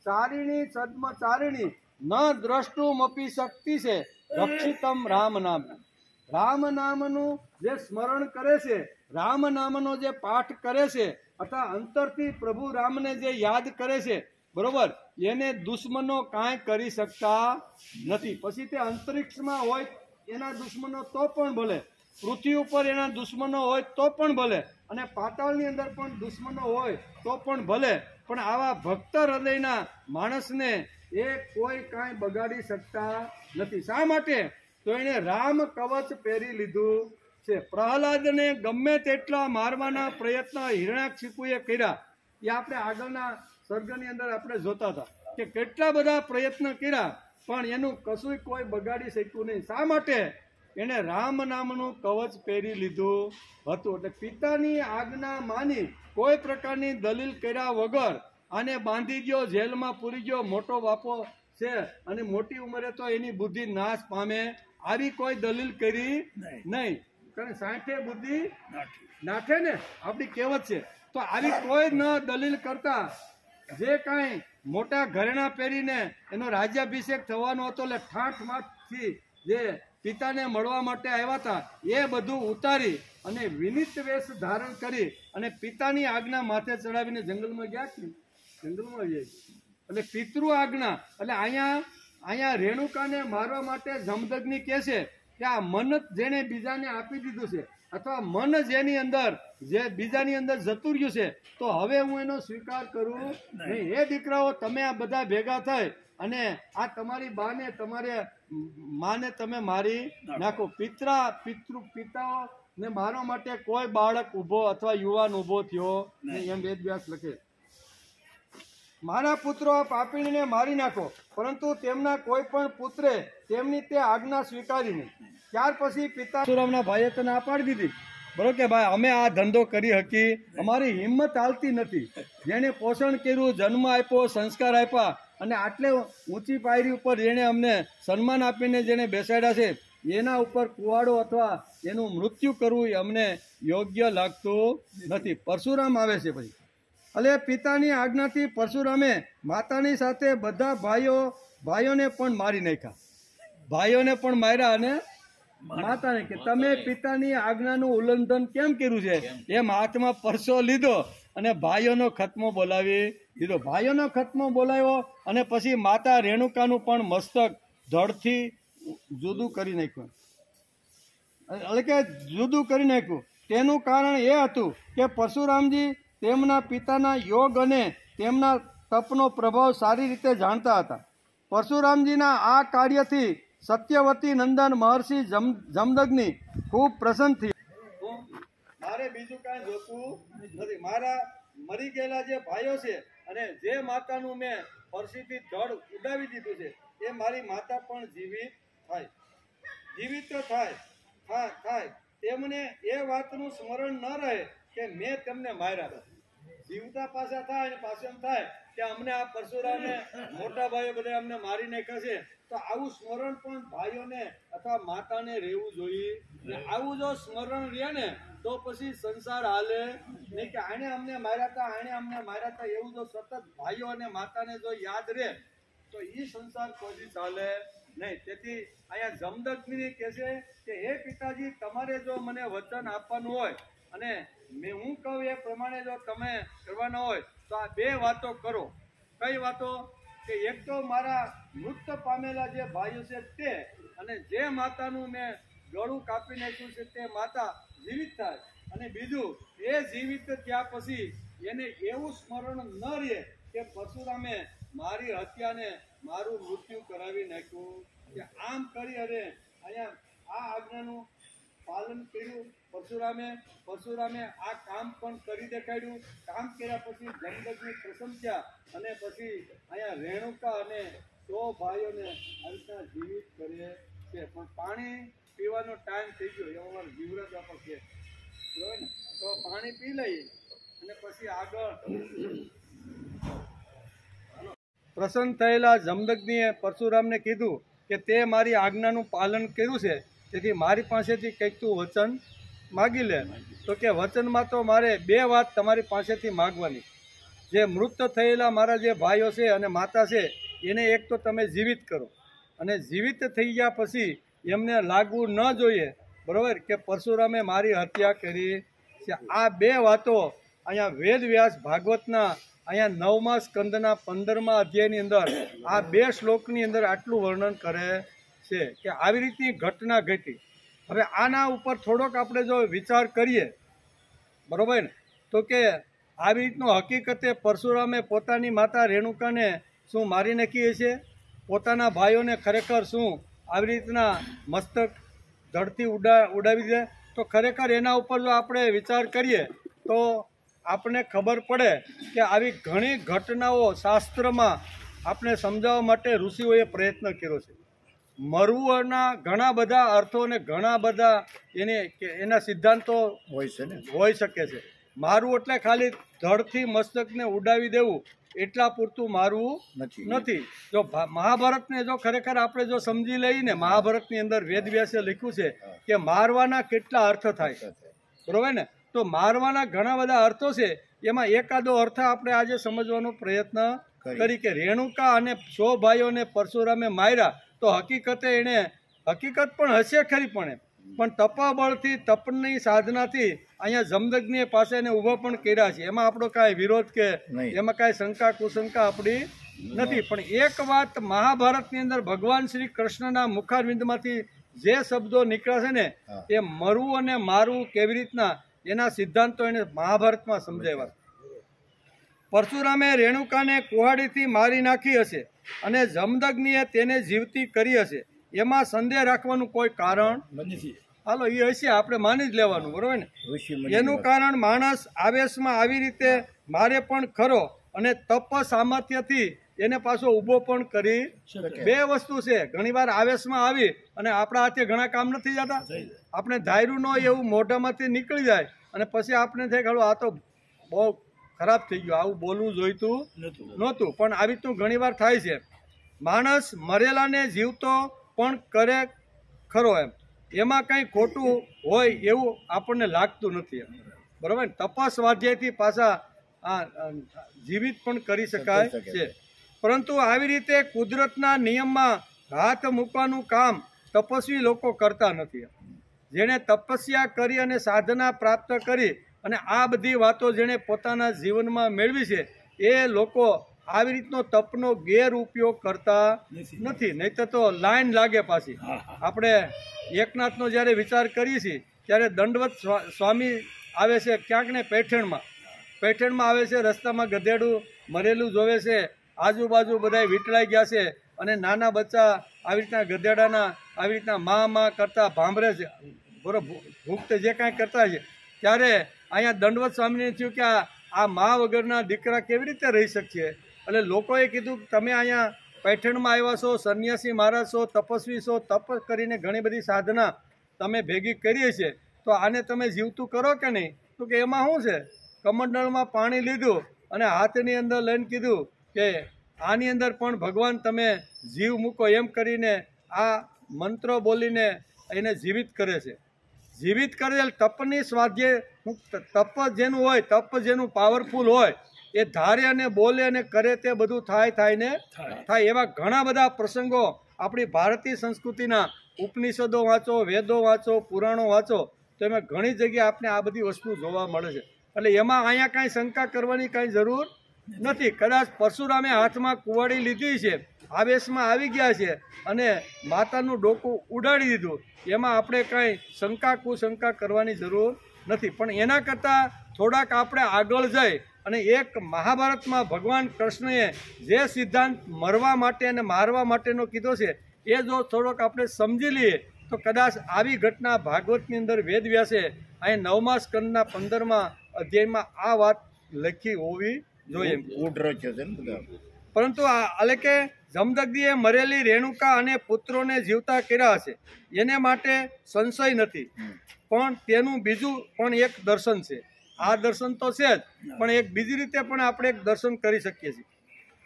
ચારિણી સદ્મચારિણી ન દ્રષ્ટુમપી શક્તિ છે રક્ષિતમ રામ નામ. રામ નામનું જે સ્મરણ કરે છે, રામ નામનો જે પાઠ કરે છે અથવા અંતરથી પ્રભુ રામને જે યાદ કરે છે, બરોબર, એને દુશ્મનો કાંઈ કરી શકતા નથી. પછી તે અંતરિક્ષમાં હોય એના દુશ્મનો તો પણ ભલે, પૃથ્વી ઉપર એના દુશ્મનો હોય તો પણ ભલે, અને પાતાળની અંદર પણ દુશ્મનો હોય તો પણ ભલે, પણ આવા ભક્ત હૃદયના માણસને એ કોઈ કાંઈ બગાડી શકતા નથી. શા માટે? તો એને રામ કવચ પહેરી લીધું છે. પ્રહલાદને ગમે તેટલા મારવાના પ્રયત્ન હિરણ્યાકશિપુએ કર્યા એ આપણે આગળના સર્ગની અંદર આપણે જોતા હતા કે કેટલા બધા પ્રયત્ન કર્યા પણ એનું કશું કોઈ બગાડી શક્યું નહીં. શા માટે? એને રામ નામનું કવચ પહેરી લીધું હતું. એટલે પિતાની આજ્ઞા માની કોઈ પ્રકારની દલીલ કર્યા વગર આને બાંધી ગયો, જેલમાં પૂરી ગયો. મોટો બાપો છે અને મોટી ઉંમરે તો એની બુદ્ધિ નાશ પામે, આવી કોઈ દલીલ કરી નહીં. કારણ 60 બુદ્ધિ નાઠે ને આપણી કહેવત છે. તો આવી કોઈ ન દલીલ કરતા જે કાંઈ મોટા ઘરેણા પહેરીને એનો રાજ્યાભિષેક થવાનો હતો એટલે ઠાઠમાઠથી જે પિતાને મળવા માટે આવ્યા હતા એ બધું ઉતારી અને વિનિત વેશ ધારણ કરી અને પિતાની આજ્ઞા માથે ચડાવીને જંગલમાં ગયા છે. જંગલમાં ગયા એટલે પિતૃ આજ્ઞા. એટલે અહીંયા રેણુકાને મારવા માટે જમદગ્નિ કહે છે કે આ મન જેને બીજાને આપી દીધું છે અથવા મન જેની અંદર જે બીજાની અંદર જતું રહ્યું છે તો હવે હું એનો સ્વીકાર કરું નહીં. એ દીકરાઓ તમે આ બધા ભેગા થઈ અને આ તમારી બાને તમારે માને તમે મારી નાખો. પિતાઓને મારવા માટે કોઈ બાળક ઊભો અથવા યુવાન ઊભો થયો નહીં, એમ વેદવ્યાસ લખે. મારા પુત્રો આ પાપીણીને મારી નાખો, પરંતુ તેમના કોઈ પણ પુત્રે તેમની તે આજ્ઞા સ્વીકારી નહીં. ત્યાર પછી પિતા પરશુરામના ભાઈએ તો ના પાડી દીધી, બરોબર કે ભાઈ અમે આ ધંધો કરી શકી, અમારી હિંમત હાલતી નથી. જેને પોષણ કર્યું, જન્મ આપ્યો, સંસ્કાર આપ્યા અને આટલે ઊંચી પાયરી ઉપર જેણે અમને સન્માન આપીને જેને બેસાડ્યા છે એના ઉપર કુવાડો અથવા એનું મૃત્યુ કરવું એ અમને યોગ્ય લાગતું નથી. પરશુરામ આવે છે પછી. એટલે પિતાની આજ્ઞાથી પરશુરામે માતાની સાથે બધા ભાઈઓને પણ મારી નાખ્યા. ભાઈઓને પણ માર્યા અને માતાને કે તમે પિતાની આજ્ઞાનું ઉલ્લંઘન કેમ કર્યું છે? એમ હાથમાં પરસો લીધો અને ભાઈઓનો ખતમો બોલાવી દીધો. ભાઈઓનો ખતમો બોલાવ્યો અને પછી માતા રેણુકાનું પણ મસ્તક ધડથી જુદું કરી નાખ્યું, એટલે કે જુદું કરી નાખ્યું. તેનું કારણ એ હતું કે પરશુરામજી તેમના પિતાના યોગ અને તેમના તપનો પ્રભાવ સારી રીતે જાણતા હતા. પરશુરામજીના આ કાર્યથી સત્યવતી નંદન મહર્ષિ જમદગ્નિ ખૂબ પ્રસન્ન થયા. મારે બીજું કાંઈ જોતું નથી. મારા મરી ગયેલા જે ભાઈઓ છે અને જે માતાનું મેં પરસીથી ધડ ઉડાવી દીધું છે એ મારી માતા પણ જીવિત થાય તેમને એ વાતનું સ્મરણ ન રહે કે મેં તેમને માર્યા. જીવતા પાછા થાય અને પાછું એમ થાય કે અમને આ પરશુરામે મોટા ભાઈઓ બધા અમને મારી નાખ્યા છે. તો આવું સ્મરણ પણ ભાઈઓને અથવા માતાને રહેવું જોઈએ. આવું જો સ્મરણ રહે ને તો પછી સંસાર હાલે નહીં કે આને અમને માર્યા હતા એવું જો સતત ભાઈઓ અને માતાને જો યાદ રહે તો એ સંસાર કોઈ ચાલે નહીં. તેથી અહીંયા જમદગ્નિ કહે છે કે હે પિતાજી, તમારે જો મને વચન આપવાનું હોય અને હું કહું એ પ્રમાણે જો તમે કરવાના હોય તો આ બે વાતો કરો. કઈ વાતો? કે એક તો મારા મૃત્યુ પામેલા જે ભાઈઓ છે તે, અને જે માતાનું મેં ગળું કાપી નાખ્યું છે તે માતા જીવિત થાય, અને બીજું એ જીવિત થયા પછી એને એવું સ્મરણ ન રહે કે પરશુરામે મારી હત્યાને મારું મૃત્યુ કરાવી નાખ્યું. કે આમ કરી અને અહીંયા આ આજ્ઞાનું પાલન કર્યું પરશુરામે આ કામ પણ કરી દેખાડ્યું. કામ કર્યા પછી જમદગ્નિ પ્રસન્ન થયા અને પછી અહીંયા રેણુકા અને 100 ભાઈઓને અંતના જીવિત કરે છે. પણ પાણી પીવાનો ટાઈમ થઈ ગયો એવો અમારે જીવરાજ આપણ છે, બરાબર ને? તો પાણી પી લઈએ અને પછી આગળ. પ્રસન્ન થયેલા જમદગ્નિએ પરશુરામને કીધું કે તે મારી આજ્ઞાનું પાલન કર્યું છે, તેથી મારી પાસેથી કંઈક તું વચન માગી લે. તો કે વચનમાં તો મારે બે વાત તમારી પાસેથી માગવાની. જે મૃત થયેલા મારા જે ભાઈઓ છે અને માતા છે એને એક તો તમે જીવિત કરો, અને જીવિત થઈ ગયા પછી એમને લાગવું ન જોઈએ, બરાબર, કે પરશુરામે મારી હત્યા કરી છે. આ બે વાતો અહીંયા વેદ વ્યાસ ભાગવતના અહીંયા 9મા સ્કંદના 15મા અધ્યાયની અંદર આ બે શ્લોકની અંદર આટલું વર્ણન કરે છે કે આવી રીતની ઘટના ઘટી. હવે આના ઉપર થોડોક આપણે જો વિચાર કરીએ, બરાબર ને, તો કે આવી રીતનું હકીકતે પરશુરામે પોતાની માતા રેણુકાને શું મારી નાખી હશે? પોતાના ભાઈઓને ખરેખર શું આવી રીતના મસ્તક ધડથી ઉડાવી દે? તો ખરેખર એના ઉપર જો આપણે વિચાર કરીએ તો આપણને ખબર પડે કે આવી ઘણી ઘટનાઓ શાસ્ત્રમાં આપણે સમજાવવા માટે ઋષિઓએ પ્રયત્ન કર્યો છે. મરવુંના ઘણા બધા અર્થો અને ઘણા બધા એના સિદ્ધાંતો હોઈ શકે છે. મારવું એટલે ખાલી ધડથી મસ્તકને ઉડાવી દેવું એટલા પૂરતું મારવું નથી. જો મહાભારતને જો ખરેખર આપણે જો સમજી લઈએ ને, મહાભારતની અંદર વેદવ્યાસે લખ્યું છે કે મારવાના કેટલા અર્થ થાય, બરોબર ને? તો મારવાના ઘણા બધા અર્થો છે. એમાં એકાદો અર્થ આપણે આજે સમજવાનો પ્રયત્ન કરી કે રેણુકા અને 100 ભાઈઓને પરશુરામે માર્યા તો હકીકતે એને હકીકત પણ હશે ખરી, પણ તપાબળથી તપની સાધનાથી અહીંયા જમદગ્નિએ પાસે એને ઊભા પણ કર્યા છે. એમાં આપણો કાંઈ વિરોધ કે એમાં કાંઈ શંકા કુશંકા આપણી નથી. પણ એક વાત મહાભારતની અંદર ભગવાન શ્રી કૃષ્ણના મુખારવિંદમાંથી જે શબ્દો નીકળ્યા છે ને, એ મરવું અને મારવું કેવી રીતના એના સિદ્ધાંતો એને મહાભારતમાં સમજાવ્યા. પરશુરામે રેણુકાને કુહાડીથી મારી નાખી હશે અને જમદગ્નિએ તેને જીવતી કરી હશે, એમાં સંદેહ રાખવાનું કોઈ કારણ નથી. હાલો, એ હશે, આપણે માની જ લેવાનું, બરોબર ને? એનું કારણ માણસ આવેશમાં આવી રીતે મારે પણ ખરો અને તપ સામર્થ્યથી એને પાછો ઊભો પણ કરી શકે. બે વસ્તુ છે, ઘણીવાર આવેશમાં આવી અને આપણા હાથે ઘણા કામ નથી જતા. આપણે ધાર્યું ન હોય એવું મોઢામાંથી નીકળી જાય અને પછી આપણે થાય કે આ તો બહુ ખરાબ થઈ ગયું, આવું બોલવું જોઈતું નહોતું. પણ આવી તો ઘણીવાર થાય છે. માણસ મરેલાને જીવતો પણ કરે ખરો, એમાં કંઈ ખોટું હોય એવું આપણને લાગતું નથી, બરાબર? તપાસ સ્વાધ્યાયથી પાછા જીવિત પણ કરી શકાય છે. પરંતુ આવી રીતે કુદરતના નિયમમાં હાથ મૂકવાનું કામ તપસ્વી લોકો કરતા નથી. જેણે તપસ્યા કરી અને સાધના પ્રાપ્ત કરી અને આ બધી વાતો જેણે પોતાના જીવનમાં મેળવી છે એ લોકો આવી રીતનો તપનો ગેરઉપયોગ કરતા નથી. નહીં તો લાઈન લાગે પાછી. આપણે એકનાથનો જ્યારે વિચાર કરીએ છીએ ત્યારે દંડવત સ્વામી આવે છે ક્યાંક ને પેઠણમાં આવે છે. રસ્તામાં ગધેડું મરેલું જોવે છે, આજુબાજુ બધા વીંટળાઈ ગયા છે અને નાના બચ્ચા આવી રીતના ગધેડાના આવી રીતના મા કરતા ભાંભરે છે, બરોબર ભૂખ જે કાંઈ કરતા છે. ત્યારે અહીંયા દંડવત સ્વામીને થયું કે આ મા વગરના દીકરા કેવી રીતે રહી શકશે. એટલે લોકોએ કીધું તમે અહીંયા પેઠણમાં આવ્યા છો, સંન્યાસી મહારાજ છો, તપસ્વી છો, તપ કરીને ઘણી બધી સાધના તમે ભેગી કરીએ છે, તો આને તમે જીવતું કરો કે નહીં? તો કે એમાં શું છે? કમંડળમાં પાણી લીધું અને હાથની અંદર લઈને કીધું કે આની અંદર પણ ભગવાન તમે જીવ મૂકો, એમ કરીને આ મંત્રો બોલીને એને જીવિત કરે છે. જીવિત કરેલ તપની સ્વાધ્યાય તપ જેનું હોય, તપ જેનું પાવરફુલ હોય, એ ધારે અને બોલે અને કરે તે બધું થાય. એવા ઘણા બધા પ્રસંગો આપણી ભારતીય સંસ્કૃતિના ઉપનિષદો વાંચો, વેદો વાંચો, પુરાણો વાંચો તો એમાં ઘણી જગ્યાએ આપણે આ બધી વસ્તુ જોવા મળે છે. એટલે એમાં અહીંયા કાંઈ શંકા કરવાની કાંઈ જરૂર નથી. કદાચ પરશુરામે હાથમાં કુવાડી લીધી છે, આવેશમાં આવી ગયા છે અને માતાનું ડોકું ઉડાડી દીધું, એમાં આપણે કાંઈ શંકા કુશંકા કરવાની જરૂર નથી. પણ એના કરતાં થોડાક આપણે આગળ જઈ અને એક મહાભારતમાં ભગવાન કૃષ્ણએ જે સિદ્ધાંત મરવા માટે અને મારવા માટેનો કીધો છે એ જો થોડોક આપણે સમજી લઈએ તો કદાચ આવી ઘટના ભાગવતની અંદર વેદવ્યાસે અહીં 9મા સ્કંદના 15મા અધ્યાયમાં આ વાત લખી હોવી જોઈએ. પરંતુ એટલે કે જમદગ્નિએ મરેલી રેણુકા અને પુત્રોને જીવતા કર્યા હશે એને માટે સંશય નથી, પણ તેનું બીજું પણ એક દર્શન છે. આ દર્શન તો છે જ, પણ એક બીજી રીતે પણ આપણે એક દર્શન કરી શકીએ છીએ.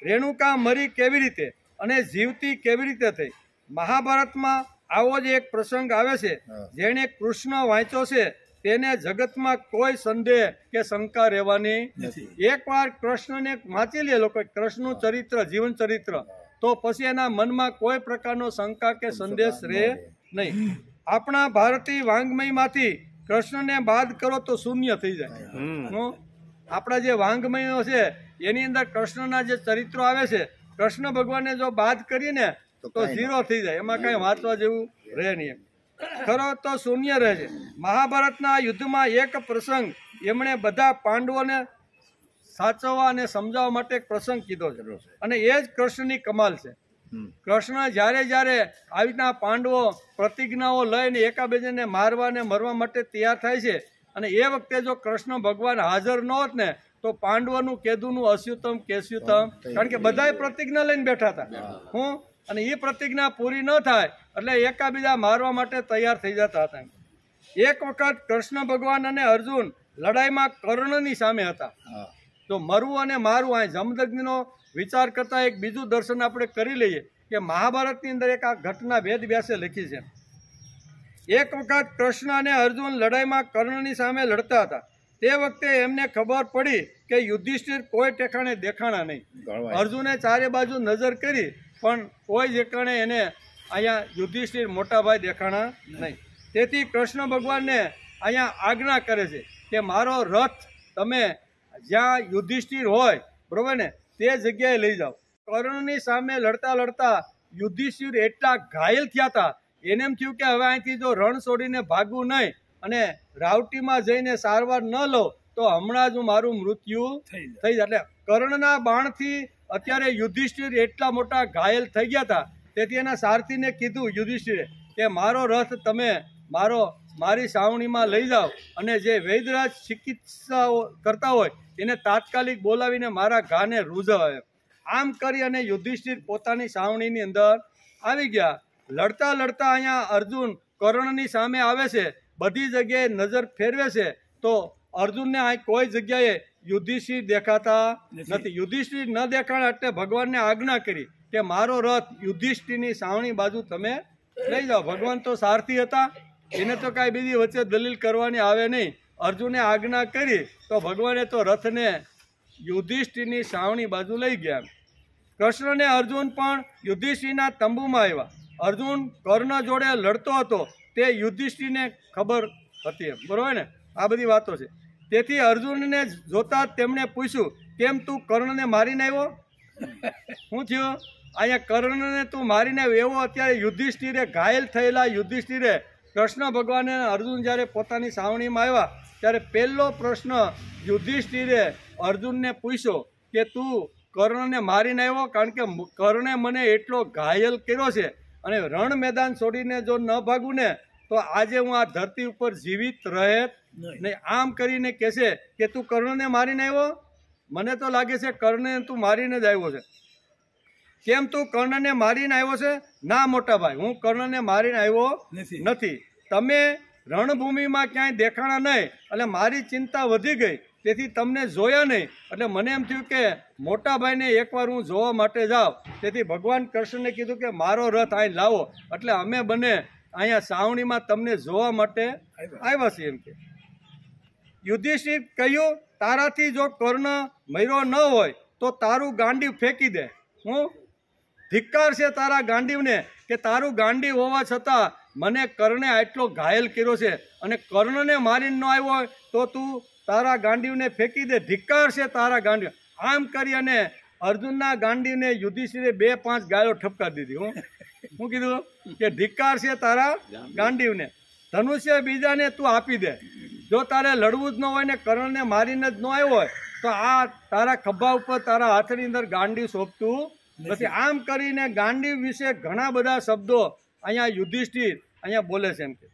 રેણુકા મરી કેવી રીતે અને જીવતી કેવી રીતે થઈ? મહાભારતમાં આવો જ એક પ્રસંગ આવે છે. જેણે કૃષ્ણ વાંચ્યો છે તેને જગતમાં કોઈ સંદેહ કે શંકા રહેવાની નથી. એકવાર કૃષ્ણને વાંચી લે લોકો, કૃષ્ણનું ચરિત્ર, જીવન ચરિત્ર, તો પછી એના મનમાં કોઈ પ્રકારનો શંકા કે સંદેશ રહે નહીં. આપણા ભારતીય વાંગ્મયમાંથી કૃષ્ણને બાદ કરો તો શૂન્ય થઈ જાય. આપણા જે વાંગ્મયો છે એની અંદર કૃષ્ણના જે ચરિત્રો આવે છે, કૃષ્ણ ભગવાનને જો બાદ કરીને તો 0 થઈ જાય, એમાં કાંઈ વાંચવા જેવું રહે નહીં. ખરો તો શૂન્ય રહે છે. મહાભારતના યુદ્ધમાં એક પ્રસંગ એમણે બધા પાંડવોને સાચવવા અને સમજાવવા માટે એક પ્રસંગ કીધો છે અને એ જ કૃષ્ણની કમાલ છે. કૃષ્ણ જ્યારે આવી રીતના પાંડવો પ્રતિજ્ઞાઓ લઈને એકાબીજાને મારવા અને મરવા માટે તૈયાર થાય છે અને એ વખતે જો કૃષ્ણ ભગવાન હાજર ન હોત ને તો પાંડવોનું કેદુનું અસ્યુતમ કેસ્યુતમ, કારણ કે બધાએ પ્રતિજ્ઞા લઈને બેઠા હતા. અને એ પ્રતિજ્ઞા પૂરી ન થાય એટલે એકાબીજા મારવા માટે તૈયાર થઈ જતા હતા. એક વખત કૃષ્ણ ભગવાન અને અર્જુન લડાઈમાં કર્ણની સામે હતા. તો મરવું અને મારવું, આ જમદગ્નિનો વિચાર કરતા એક બીજું દર્શન આપણે કરી લઈએ કે મહાભારતની અંદર એક આ ઘટના વેદવ્યાસે લખી છે. એક વખત કૃષ્ણ અને અર્જુન લડાઈમાં કર્ણની સામે લડતા હતા. તે વખતે એમને ખબર પડી કે યુધિષ્ઠિર કોઈ ઠેકાણે દેખાણા નહીં. અર્જુને ચારે બાજુ નજર કરી પણ કોઈ ઠેકાણે એને અહીંયા યુધિષ્ઠિર મોટાભાઈ દેખાણા નહીં. તેથી કૃષ્ણ ભગવાનને અહીંયા આજ્ઞા કરે છે કે મારો રથ તમે જ્યાં યુધિષ્ઠિર હોય, બરોબર ને, તે જગ્યાએ લઈ જાઓ. કર્ણની સામે લડતા યુધિષ્ઠિર એટલા ઘાયલ થયા હતા, એને એમ થયું કે હવે અહીંથી જો રણ છોડીને ભાગવું નહીં અને રાવટીમાં જઈને સારવાર ન લો તો હમણાં જ મારું મૃત્યુ થઈ જાય. એટલે કર્ણના બાણથી અત્યારે યુધિષ્ઠિર એટલા મોટા ઘાયલ થઈ ગયા હતા. તેથી એના સારથીને કીધું યુધિષ્ઠિરે કે મારો રથ તમે મારી સાવણીમાં લઈ જાઓ અને જે વૈદ્યરાજ ચિકિત્સા કરતા હોય એને તાત્કાલિક બોલાવીને મારા ઘાને રૂઝાવે. આમ કરી અને યુધિષ્ઠિર પોતાની સાવણીની અંદર આવી ગયા. લડતા અહીંયા અર્જુન કર્ણની સામે આવે છે, બધી જગ્યાએ નજર ફેરવે છે તો અર્જુનને અહીં કોઈ જગ્યાએ યુધિષ્ઠિર દેખાતા નથી. યુધિષ્ઠિર ન દેખાણા એટલે ભગવાનને આજ્ઞા કરી કે મારો રથ યુધિષ્ઠિરની સાવણી બાજુ તમે લઈ જાઓ. ભગવાન તો સારથી હતા, એને તો કાંઈ બીજી વચ્ચે દલીલ કરવાની આવે નહીં. અર્જુને આજ્ઞા કરી તો ભગવાને તો રથને યુધિષ્ઠિરની સાવણી બાજુ લઈ ગયા. કૃષ્ણ અને અર્જુન પણ યુધિષ્ઠિરના તંબુમાં આવ્યા અર્જુન કર્ણ જોડે લડતો હતો તે યુધિષ્ઠિરને ખબર હતી, બરોબર ને? આ બધી વાતો છે. તેથી અર્જુનને જોતા તેમણે પૂછ્યું, કેમ તું કર્ણને મારીને આવ્યો? શું થયું? અહીંયા કર્ણને તું મારીને આવ્યો એવો અત્યારે યુધિષ્ઠિરે, ઘાયલ થયેલા યુધિષ્ઠિરે કૃષ્ણ ભગવાન અને અર્જુન જ્યારે પોતાની સાવણીમાં આવ્યા ત્યારે પહેલો પ્રશ્ન યુધિષ્ઠિરે અર્જુનને પૂછ્યો કે તું કર્ણને મારીને આવ્યો? કારણ કે કર્ણે મને એટલો ઘાયલ કર્યો છે અને રણ મેદાન છોડીને જો ન ભાગું ને તો આજે હું આ ધરતી ઉપર જીવિત રહે નહીં. આમ કરીને કહેશે કે તું કર્ણને મારીને આવ્યો? મને તો લાગે છે કર્ણને તું મારીને જ આવ્યો છે. કેમ તું કર્ણને મારીને આવ્યો છે? ના મોટા ભાઈ, હું કર્ણને મારીને આવ્યો નથી. તમે રણભૂમિમાં ક્યાંય દેખાણા નહીં એટલે મારી ચિંતા વધી ગઈ, તેથી તમને જોયા નહીં. એટલે મને એમ થયું કે મોટા ભાઈને એકવાર હું જોવા માટે જાઉં. તેથી ભગવાન કૃષ્ણને કીધું કે મારો રથ અહીં લાવો. એટલે અમે બંને અહીંયા સાવણીમાં તમને જોવા માટે આવ્યા છીએ. એમ કે યુધિષ્ઠિર કહ્યું, તારાથી જો કર્ણ મર્યો ન હોય તો તારું ગાંડીવ ફેંકી દે. હું ધિક્કાર છે તારા ગાંડીવને કે તારું ગાંડીવ હોવા છતાં મને કર્ણે આટલો ઘાયલ કર્યો છે અને કર્ણને મારીને ન આવ્યો હોય તો તું તારા ગાંડીવને ફેંકી દે. ધિક્કાર છે તારા ગાંડીવ. આમ કરી અને અર્જુનના ગાંડીવને યુધિષ્ઠિરે 2-5 ગાયો ઠપકારી દીધી. હું કીધું કે ધિક્કાર છે તારા ગાંડીવને, ધનુષ્ય બીજાને તું આપી દે. જો તારે લડવું જ ન હોય ને કર્ણને મારીને જ ન આવ્યો હોય તો આ તારા ખભા ઉપર તારા હાથની અંદર ગાંડીવ સોંપતું નથી. આમ કરીને ગાંડીવ વિશે ઘણા બધા શબ્દો અહીંયા યુધિષ્ઠિર અહીંયા બોલે છે. એમ કે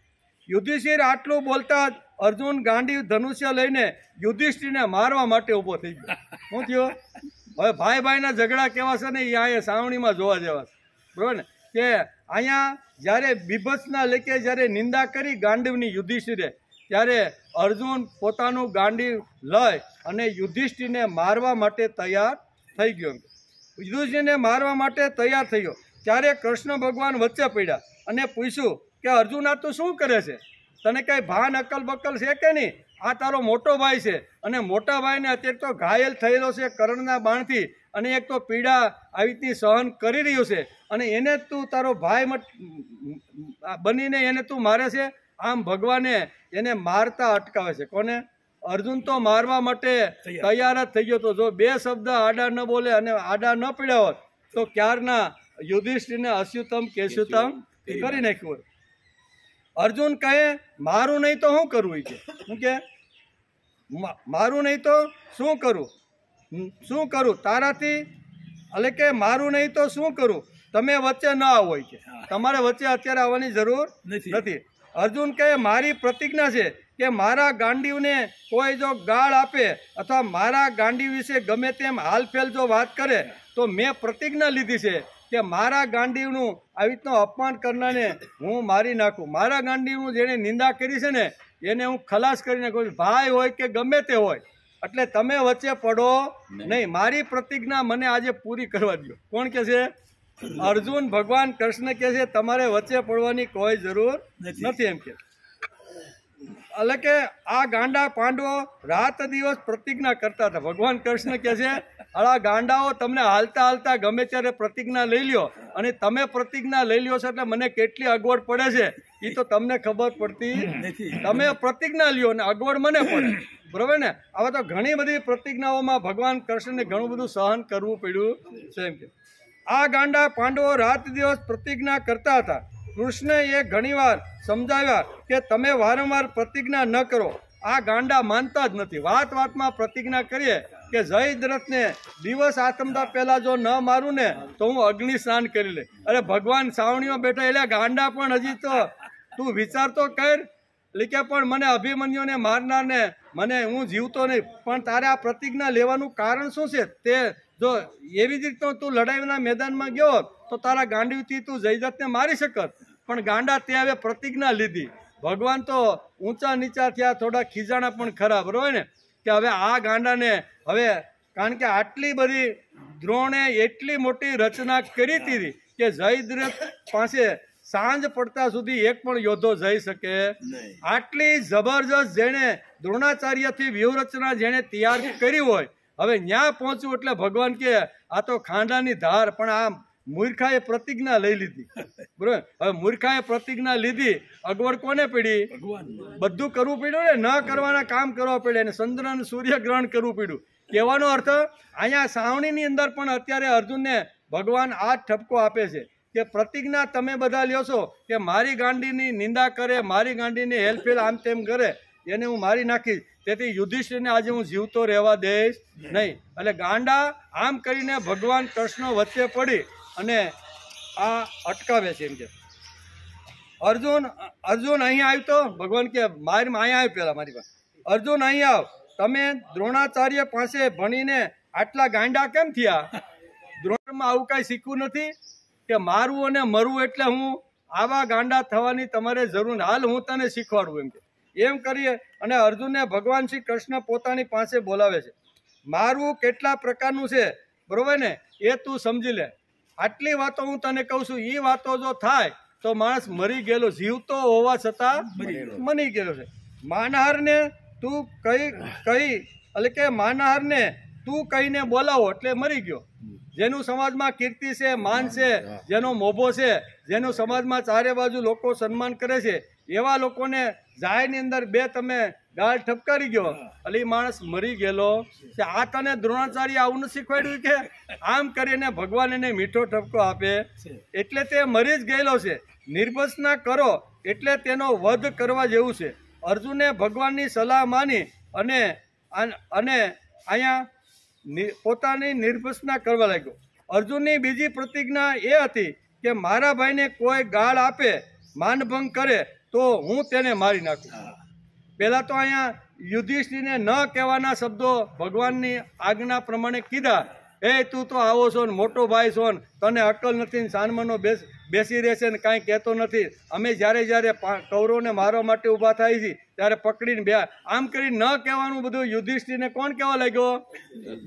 યુધિષ્ઠિર આટલું બોલતા જ અર્જુન ગાંડીવ ધનુષ્ય લઈને યુધિષ્ઠિરને મારવા માટે ઊભો થઈ ગયો. શું થયો? હવે ભાઈ ભાઈના ઝઘડા કેવા છે ને એ અહીંયા સાવણીમાં જોવા જેવા છે, બરોબર ને? કે અહીંયા જ્યારે બીભત્સના લેખે જ્યારે નિંદા કરી ગાંડીવની યુધિષ્ઠિરે, ત્યારે અર્જુન પોતાનું ગાંડીવ લઈ અને યુધિષ્ઠિરને મારવા માટે તૈયાર થઈ ગયો. યુધિષ્ઠિરને મારવા માટે તૈયાર થયો ત્યારે કૃષ્ણ ભગવાન વચ્ચે પડ્યા અને પૂછ્યું કે અર્જુન આ તું શું કરે છે? તને કંઈ ભાન અકલ બકલ છે કે નહીં? આ તારો મોટો ભાઈ છે અને મોટા ભાઈને અત્યારે તો ઘાયલ થયેલો છે કર્ણના બાણથી અને એક તો પીડા આવી રીતની સહન કરી રહ્યો છે અને એને તું તારો ભાઈ બનીને એને તું મારે છે. આમ ભગવાને એને મારતા અટકાવે છે. કોને? અર્જુન તો મારવા માટે તૈયાર જ થઈ ગયો હતો. જો 2 શબ્દ આડા ન બોલે અને આડા ન પીડ્યા હોત તો ક્યારના યુધિષ્ઠિરને અસ્યુતમ કેશુતમ કરી નાખ્યું હોત. અર્જુન કહે મારું નહીં તો શું કરવું છે? શું કે મારું નહીં તો શું કરું? શું કરું તારાથી? એટલે કે મારું નહીં તો શું કરું? તમે વચ્ચે ન આવો કે તમારે વચ્ચે અત્યારે આવવાની જરૂર નથી. અર્જુન કહે મારી પ્રતિજ્ઞા છે કે મારા ગાંડીવને કોઈ જો ગાળ આપે અથવા મારા ગાંડીવ વિશે ગમે તેમ હાલફેલ જો વાત કરે તો મેં પ્રતિજ્ઞા લીધી છે કે મારા ગાંડીવનું આવી રીતનું અપમાન કરનારને હું મારી નાખું. મારા ગાંડીવનું જેણે નિંદા કરી છે ને એને હું ખલાસ કરી નાખું, ભાઈ હોય કે ગમે તે હોય. એટલે તમે વચ્ચે પડો નહીં. મારી પ્રતિજ્ઞા મને આજે પૂરી કરવા દો. કોણ કહે છે? અર્જુન ભગવાન કૃષ્ણ કહે છે તમારે વચ્ચે પડવાની કોઈ જરૂર નથી. એમ કે એટલે કે આ ગાંડા પાંડવો રાત દિવસ પ્રતિજ્ઞા કરતા હતા. ભગવાન કૃષ્ણ કહે છે આ ગાંડાઓ તમને હાલતા હાલતા ગમે ત્યારે પ્રતિજ્ઞા લઈ લ્યો અને તમે પ્રતિજ્ઞા લઈ લ્યો છો એટલે મને કેટલી અગવડ પડે છે એ તો તમને ખબર પડતી નથી. તમે પ્રતિજ્ઞા લ્યો અને અગવડ મને પડે, બરોબર ને? આવા તો ઘણી બધી પ્રતિજ્ઞાઓમાં ભગવાન કૃષ્ણને ઘણું બધું સહન કરવું પડ્યું છે. એમ કે આ ગાંડા પાંડવો રાત દિવસ પ્રતિજ્ઞા કરતા હતા. કૃષ્ણએ ઘણીવાર સમજાવ્યા કે તમે વારંવાર પ્રતિજ્ઞા ન કરો. આ ગાંડા માનતા જ નથી. વાતમાં પ્રતિજ્ઞા કરીએ કે જયદ્રથને દિવસ આથમતા પહેલા જો ન મારું ને તો હું અગ્નિ સ્નાન કરી લે. અરે ભગવાન સાવણીઓ બેઠા એટલે ગાંડા પણ હજી તો તું વિચાર તો કર. એટલે પણ મને અભિમન્યુને મારનારને મને હું જીવતો નહીં, પણ તારે આ પ્રતિજ્ઞા લેવાનું કારણ શું છે? તે જો એવી જ રીતે તું લડાઈના મેદાનમાં ગયો તો તારા ગાંડીવથી તું જયદ્રથને મારી શકત, પણ ગાંડા તે હવે પ્રતિજ્ઞા લીધી. ભગવાન તો ઊંચા નીચા થયા, થોડા ખીજાણા પણ ખરા, બરોબર ને? કે હવે આ ગાંડાને હવે કારણ કે આટલી બધી દ્રોણે એટલી મોટી રચના કરી હતી કે જયદ્રથ પાસે સાંજ પડતા સુધી એક પણ યોદ્ધો જઈ શકે. આટલી જબરજસ્ત જેણે દ્રોણાચાર્યથી વ્યૂહરચના જેણે તૈયાર કરી હોય, હવે ન્યા પહોંચવું એટલે ભગવાન કે આ તો ખાંડાની ધાર, પણ આ મૂર્ખાએ પ્રતિજ્ઞા લઈ લીધી, બરોબર. હવે મૂર્ખાએ પ્રતિજ્ઞા લીધી, અગવડ કોને પડી? બધું કરવું પડ્યું ને, ન કરવાના કામ કરવા પડ્યા, અને ચંદ્ર અને સૂર્ય ગ્રહણ કરવું પડ્યું. કહેવાનો અર્થ અહીંયા સાવણીની અંદર પણ અત્યારે અર્જુનને ભગવાન આ જ ઠપકો આપે છે કે પ્રતિજ્ઞા તમે બધા લ્યો છો કે મારી ગાંડીની નિંદા કરે, મારી ગાંડીની હેલફેલ આમ તેમ કરે, એને હું મારી નાખીશ. તેથી યુધિષ્ઠિરને આજે હું જીવતો રહેવા દઈશ નહીં. એટલે ગાંડા આમ કરીને ભગવાન કૃષ્ણ વચ્ચે પડી અને આ અટકાવે છે. એમ કે અર્જુન અહીં આવ્યો તો ભગવાન કે અહીંયા આવ્યો, પેલા મારી પાસે અર્જુન અહીં આવ, તમે દ્રોણાચાર્ય પાસે ભણીને આટલા ગાંડા કેમ થયા? દ્રોણમાં આવું કાંઈ શીખવું નથી કે મારવું અને મરવું એટલે હું આવા ગાંડા થવાની તમારે જરૂર, હાલ હું તને શીખવાડું. એમ કે એમ કરીએ અને અર્જુનને ભગવાન શ્રી કૃષ્ણ પોતાની પાસે બોલાવે છે. મારવું કેટલા પ્રકારનું છે, બરોબર ને, એ તું સમજી લે. આટલી વાતો હું તને કહું છું, એ વાતો જો થાય તો માણસ મરી ગયેલો, જીવતો હોવા છતાં મરી ગયેલો છે. માનહારને તું કહી એટલે કે માનહારને તું કહીને બોલાવો એટલે મરી ગયો. જેનું સમાજમાં કીર્તિ છે, માન છે, જેનો મોભો છે, જેનું સમાજમાં ચારે બાજુ લોકો સન્માન કરે છે, એવા લોકોને જાહેરની અંદર બે તમે ગાળ ઠપકારી ગયો એટલે એ માણસ મરી ગયેલો છે. આ તને દ્રોણાચાર્ય આવું શીખવાડ્યું કે આમ કરીને ભગવાન એને મીઠો ઠપકો આપે એટલે તે મરી જ ગયેલો છે. નિર્ભસના કરો એટલે તેનો વધ કરવા જેવું છે. અર્જુને ભગવાનની સલાહ માની અને અહીંયા પોતાની નિર્ભસના કરવા લાગ્યો. અર્જુનની બીજી પ્રતિજ્ઞા એ હતી કે મારા ભાઈને કોઈ ગાળ આપે, માનભંગ કરે તો હું તેને મારી નાખું. પહેલાં તો અહીંયા યુધિષ્ઠિરને ન કહેવાના શબ્દો ભગવાનની આજ્ઞા પ્રમાણે કીધા. એ તું તો આવો છો ને, મોટો ભાઈ છો ને, તને અક્કલ નથી ને, સાનમાનો બેસી રહેશે ને કાંઈ કહેતો નથી. અમે જ્યારે કૌરવોને મારવા માટે ઊભા થાય છે ત્યારે પકડીને બે આમ કરી ન કહેવાનું બધું યુધિષ્ઠિરને કોણ કહેવા લાગ્યો?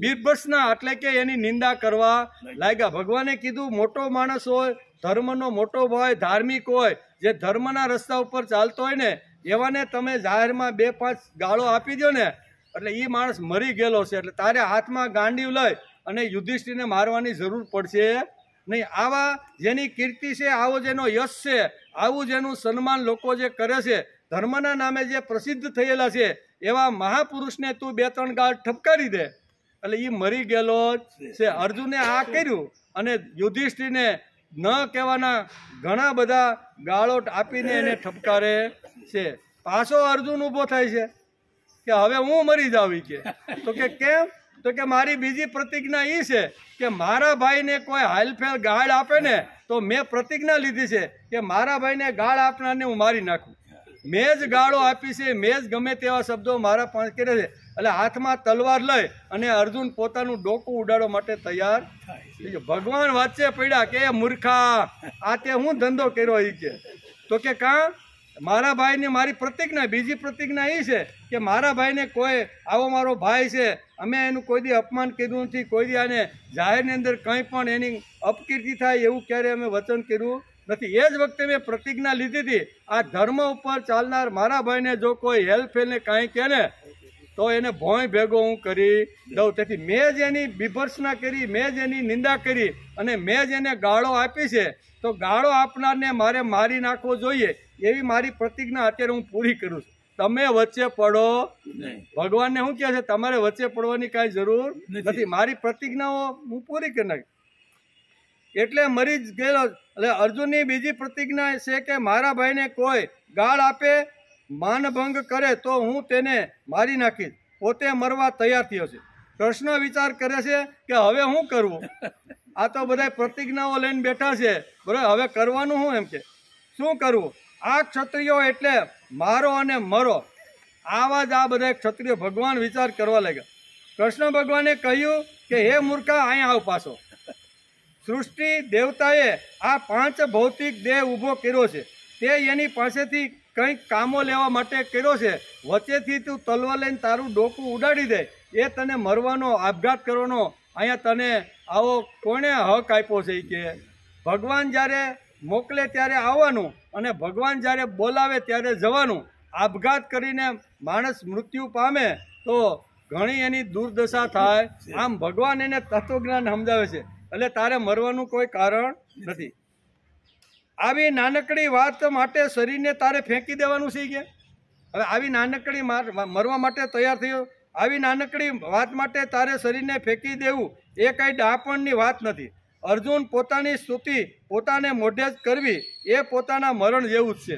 બિરબસના, એટલે કે એની નિંદા કરવા લાગ્યા. ભગવાને કીધું મોટો માણસ હોય, ધર્મનો મોટો હોય, ધાર્મિક હોય, જે ધર્મના રસ્તા ઉપર ચાલતો હોય ને, એવાને તમે જાહેરમાં 2-5 ગાળો આપી દો ને એટલે એ માણસ મરી ગયેલો છે. એટલે તારે હાથમાં ગાંડીવ લઈ અને યુધિષ્ઠિરને મારવાની જરૂર પડશે નહીં. આવા જેની કીર્તિ છે, આવો જેનો યશ છે, આવું જેનું સન્માન લોકો જે કરે છે, ધર્મના નામે જે પ્રસિદ્ધ થયેલા છે, એવા મહાપુરુષને તું 2-3 ગાળ ઠપકારી દે એટલે એ મરી ગયેલો છે. અર્જુને આ કર્યું અને યુધિષ્ઠિરને ન કહેવાના ઘણા બધા ગાળો આપીને એને ઠપકારે છે. પાછો અર્જુન ઊભો થાય છે કે હવે હું મરી જાઉં કે. તો કે કેમ? તો કે મારી બીજી પ્રતિજ્ઞા એ છે કે મારા ભાઈને કોઈ હાલફેલ ગાળ આપે ને તો મેં પ્રતિજ્ઞા લીધી છે કે મારા ભાઈને ગાળ આપનારને હું મારી નાખું. મેં જ ગાળો આપી છે, મેં જ ગમે તેવા શબ્દો મારા પાસે કર્યા છે. એટલે હાથમાં તલવાર લઈ અને અર્જુન પોતાનું ડોકું ઉડાડવા માટે તૈયાર. ભગવાન વચ્ચે પડ્યા કે મૂર્ખા, આ તે હું ધંધો કર્યો એ કે. તો કે કાં મારા ભાઈને મારી પ્રતિજ્ઞા, બીજી પ્રતિજ્ઞા એ છે કે મારા ભાઈને કોઈ આવો મારો ભાઈ છે, અમે એનું કોઈ દી અપમાન કર્યું નથી, કોઈ દી આને જાહેરની અંદર કંઈ પણ એની અપકીર્તિ થાય એવું ક્યારે અમે વચન કર્યું નથી. એ જ વખતે મેં પ્રતિજ્ઞા લીધી હતી આ ધર્મ ઉપર ચાલનાર મારા ભાઈને જો કોઈ હેલ્પફેલને કાંઈ કહે ને તો એને ભોંય ભેગો હું કરી દઉં. તેથી મેં જ એની બિભર્સના કરી, મેં જ એની નિંદા કરી અને મેં જ એને ગાળો આપી છે, તો ગાળો આપનારને મારે મારી નાખવો જોઈએ એવી મારી પ્રતિજ્ઞા અત્યારે હું પૂરી કરું છું. તમે વચ્ચે પડો. ભગવાનને શું કહે છે? તમારે વચ્ચે પડવાની કાંઈ જરૂર નથી, મારી પ્રતિજ્ઞાઓ હું પૂરી કરી નાખી એટલે મરી જ ગયેલો. એટલે અર્જુનની બીજી પ્રતિજ્ઞા છે કે મારા ભાઈને કોઈ ગાળ આપે, માનભંગ કરે તો હું તેને મારી નાખીશ. પોતે મરવા તૈયાર થયો છે. કૃષ્ણ વિચાર કરે છે કે હવે શું કરવું? આ તો બધા પ્રતિજ્ઞાઓ લઈને બેઠા છે, બરાબર, હવે કરવાનું શું? એમ કે શું કરવું? આ ક્ષત્રિયો એટલે મારો અને મરો. આવા જ આ બધા ક્ષત્રિયો ભગવાન વિચાર કરવા લાગ્યા. કૃષ્ણ ભગવાને કહ્યું કે હે મૂર્ખા, અહીંયા આવ પાછો. સૃષ્ટિ દેવતાએ આ 5 ભૌતિક દેહ ઊભો કર્યો છે, તે એની પાસેથી કંઈક કામો લેવા માટે કર્યો છે. વચ્ચેથી તું તલવાર લઈને તારું ડોકું ઉડાડી દે, એ તને મરવાનો, આપઘાત કરવાનો અહીંયા તને આવો કોણે હક આપ્યો છે? કે ભગવાન જ્યારે મોકલે ત્યારે આવવાનું અને ભગવાન જ્યારે બોલાવે ત્યારે જવાનું. આપઘાત કરીને માણસ મૃત્યુ પામે તો ઘણી એની દુર્દશા થાય. આમ ભગવાન એને તત્વજ્ઞાન સમજાવે છે. એટલે તારે મરવાનું કોઈ કારણ નથી. આવી નાનકડી વાત માટે શરીરને તારે ફેંકી દેવાનું છે કે હવે આવી નાનકડી મરવા માટે તૈયાર થયો, આવી નાનકડી વાત માટે તારે શરીરને ફેંકી દેવું એ કંઈ ડાપણની વાત નથી. અર્જુન પોતાની સ્તુતિ પોતાને મોઢે જ કરવી એ પોતાના મરણ જેવું જ છે.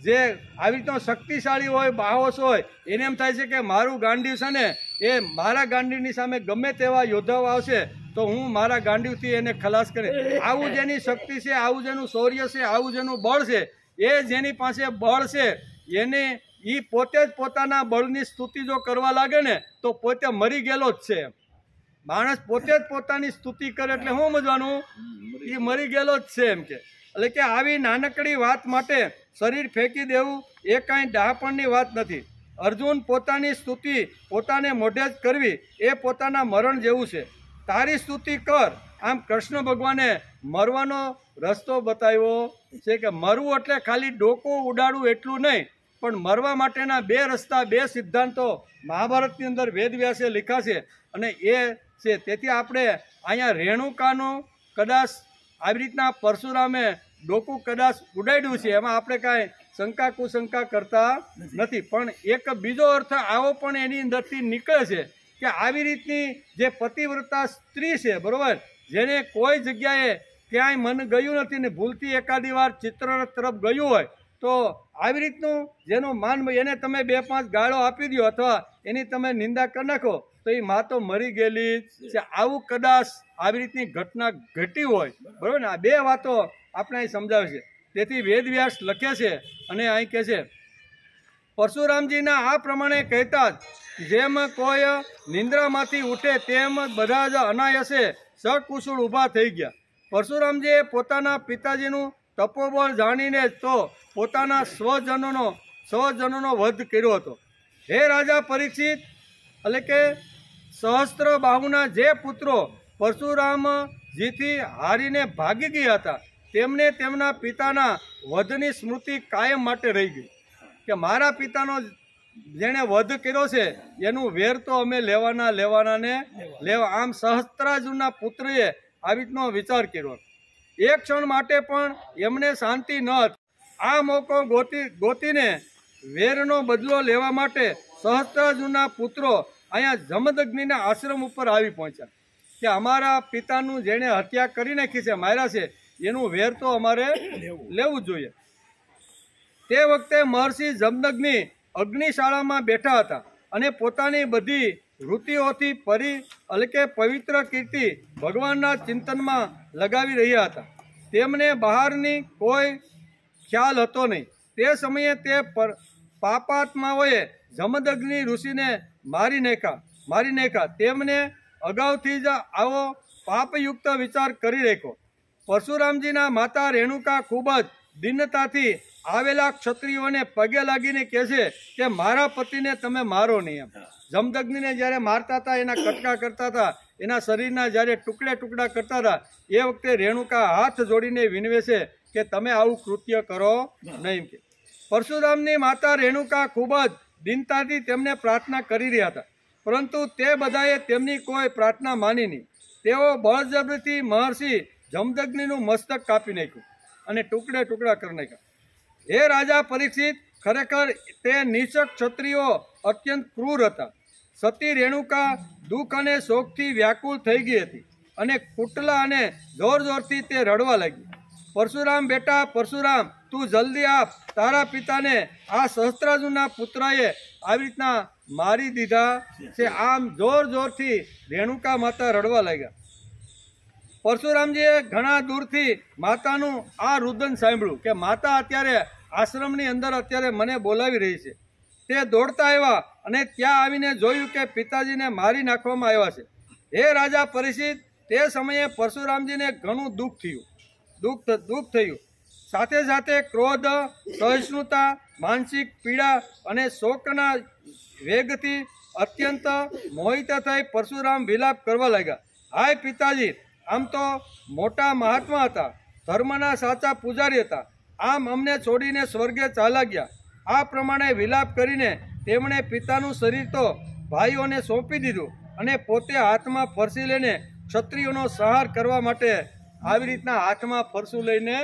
જે આવી રીતનો શક્તિશાળી હોય, બાહોશ હોય, એને એમ થાય છે કે મારું ગાંડીવ છે ને એ મારા ગાંડીવની સામે ગમે તેવા યોદ્ધાઓ આવશે તો હું મારા ગાંડીવથી એને ખલાસ કરે. આવું જેની શક્તિ છે, આવું જેનું શૌર્ય છે, આવું જેનું બળ છે, એ જેની પાસે બળ છે એને એ પોતે જ પોતાના બળની સ્તુતિ જો કરવા લાગે ને તો પોતે મરી ગયેલો જ છે. માણસ પોતે જ પોતાની સ્તુતિ કરે એટલે શું સમજવાનું? એ મરી ગયેલો જ છે એમ કે. એટલે કે આવી નાનકડી વાત માટે શરીર ફેંકી દેવું એ કાંઈ ડહાપણની વાત નથી. અર્જુન પોતાની સ્તુતિ પોતાને મોઢે જ કરવી એ પોતાના મરણ જેવું છે. તારી સ્તુતિ કર. આમ કૃષ્ણ ભગવાને મરવાનો રસ્તો બતાવ્યો છે કે મરવું એટલે ખાલી ડોકું ઉડાડવું એટલું નહીં, પણ મરવા માટેના બે રસ્તા, બે સિદ્ધાંતો મહાભારતની અંદર વેદવ્યાસે લખ્યા છે અને એ છે. તેથી આપણે અહીંયા રેણુકાનું કદાચ આવી રીતના પરશુરામે ડોકું કદાચ ઉડાડ્યું છે, એમાં આપણે કાંઈ શંકા કુશંકા કરતા નથી. પણ એક બીજો અર્થ આવો પણ એની અંદરથી નીકળે છે કે આવી રીતની જે પતિવ્રતા સ્ત્રી છે, બરોબર, જેને કોઈ જગ્યાએ ક્યાંય મન ગયું નથી ને ભૂલથી એકાદી વાર ચિત્રરથ તરફ ગયું હોય તો આવી રીતનું જેનું માન એને તમે 2-5 ગાળો આપી દો અથવા એની તમે નિંદા કરી નાખો તો એ માં તો મરી ગયેલી છે. આવું કદાચ આવી રીતની ઘટના ઘટી હોય, બરાબર ને. આ બે વાતો આપણે અહીં સમજાવે છે. તેથી વેદવ્યાસ લખે છે અને અહીં કહે છે પરશુરામજીના આ પ્રમાણે કહેતા જ જેમ કોઈ નિંદ્રામાંથી ઉઠે તેમ બધા જ અનાયસે સકુશળ ઊભા થઈ ગયા. પરશુરામજીએ પોતાના પિતાજીનું તપોબળ જાણીને તો પોતાના સ્વજનોનો વધ કર્યો હતો. હે રાજા પરીક્ષિત, એટલે કે સહસ્ત્ર બાહુના જે પુત્રો પરશુરામજીથી હારીને ભાગી ગયા હતા તેમને તેમના પિતાના વધની સ્મૃતિ કાયમ માટે રહી ગઈ કે મારા પિતાનો જેણે વધ કર્યો છે એનું વેર તો અમે લેવા. આમ સહસ્ત્રાર્જુનના પુત્રએ આવી રીતનો વિચાર કર્યો. એક ક્ષણ માટે પણ એમને શાંતિ ન હતી. આ મોકો ગોતીને વેરનો બદલો લેવા માટે સહસ્ત્રાર્જુનના પુત્રો અહીંયા જમદગ્નિના આશ્રમ ઉપર આવી પહોંચ્યા કે અમારા પિતાનું જેણે હત્યા કરી નાખી છે, માર્યા છે, એનું વેર તો અમારે લેવું જોઈએ. તે વખતે મહર્ષિ જમદગ્નિ અગ્નિશાળામાં બેઠા હતા અને પોતાની બધી વૃત્તિઓથી પવિત્ર કીર્તિ ભગવાનના ચિંતનમાં લગાવી રહ્યા હતા. તેમને બહારની કોઈ ખ્યાલ હતો નહીં. તે સમયે તે પાપાત્માઓએ જમદગ્નિ ઋષિને મારી નાખ્યા. તેમને અગાઉથી જ આવો પાપયુક્ત વિચાર કરી રાખ્યો. પરશુરામજીના માતા રેણુકા ખૂબ જ દીનતાથી આવેલા ક્ષત્રિયોને પગે લાગીને કહે છે કે મારા પતિને તમે મારો નહીં. એમ જમદગ્નિને જ્યારે મારતા હતા, એના કટકા કરતા હતા, એના શરીરના જ્યારે ટુકડા કરતા હતા, એ વખતે રેણુકા હાથ જોડીને વિનવે છે કે તમે આવું કૃત્ય કરો નહીં. પરશુરામની માતા રેણુકા ખૂબ જ દીનતાથી તેમને પ્રાર્થના કરી રહ્યા હતા, પરંતુ તે બધાએ તેમની કોઈ પ્રાર્થના માની નહીં. તેઓ બળજબરીથી મહર્ષિ જમદગ્નિનું મસ્તક કાપી નાખ્યું અને ટુકડા કરી નાખ્યા. હે રાજા પરીક્ષિત, ખરેખર તે નીચક ક્ષત્રિયો અત્યંત ક્રૂર હતા. સતી રેણુકા દુઃખ અને શોકથી વ્યાકુળ થઈ ગઈ હતી અને કુટલા અને જોરથી તે રડવા લાગી. પરશુરામ બેટા પરશુરામ, તું જલ્દી આપ, તારા પિતાને આ સહસ્ત્રાર્જુનના પુત્રએ આવી રીતના મારી દીધા છે. આમ જોરથી રેણુકા માતા રડવા લાગ્યા. પરશુરામજીએ ઘણા દૂરથી માતાનું આ રુદન સાંભળ્યું કે માતા અત્યારે આશ્રમની અંદર અત્યારે મને બોલાવી રહી છે. તે દોડતા આવ્યા અને ત્યાં આવીને જોયું કે પિતાજીને મારી નાખવામાં આવ્યા છે. હે રાજા પરીક્ષિત, તે સમયે પરશુરામજીને ઘણું દુઃખ થયું. સાથે સાથે ક્રોધ, સહિષ્ણુતા, માનસિક પીડા અને શોકના વેગથી અત્યંત મોહિત થઈ પરશુરામ વિલાપ કરવા લાગ્યા. હાય પિતાજી, આમ તો મોટા મહાત્મા હતા, ધર્મના સાચા પૂજારી હતા, આમ અમને છોડીને સ્વર્ગે ચાલ્યા ગયા. આ પ્રમાણે વિલાપ કરીને તેમણે પિતાનું શરીર તો ભાઈઓને સોંપી દીધું અને પોતે હાથમાં ફરસી લઈને ક્ષત્રિયોનો સંહાર કરવા માટે આવી રીતના હાથમાં પરસું લઈને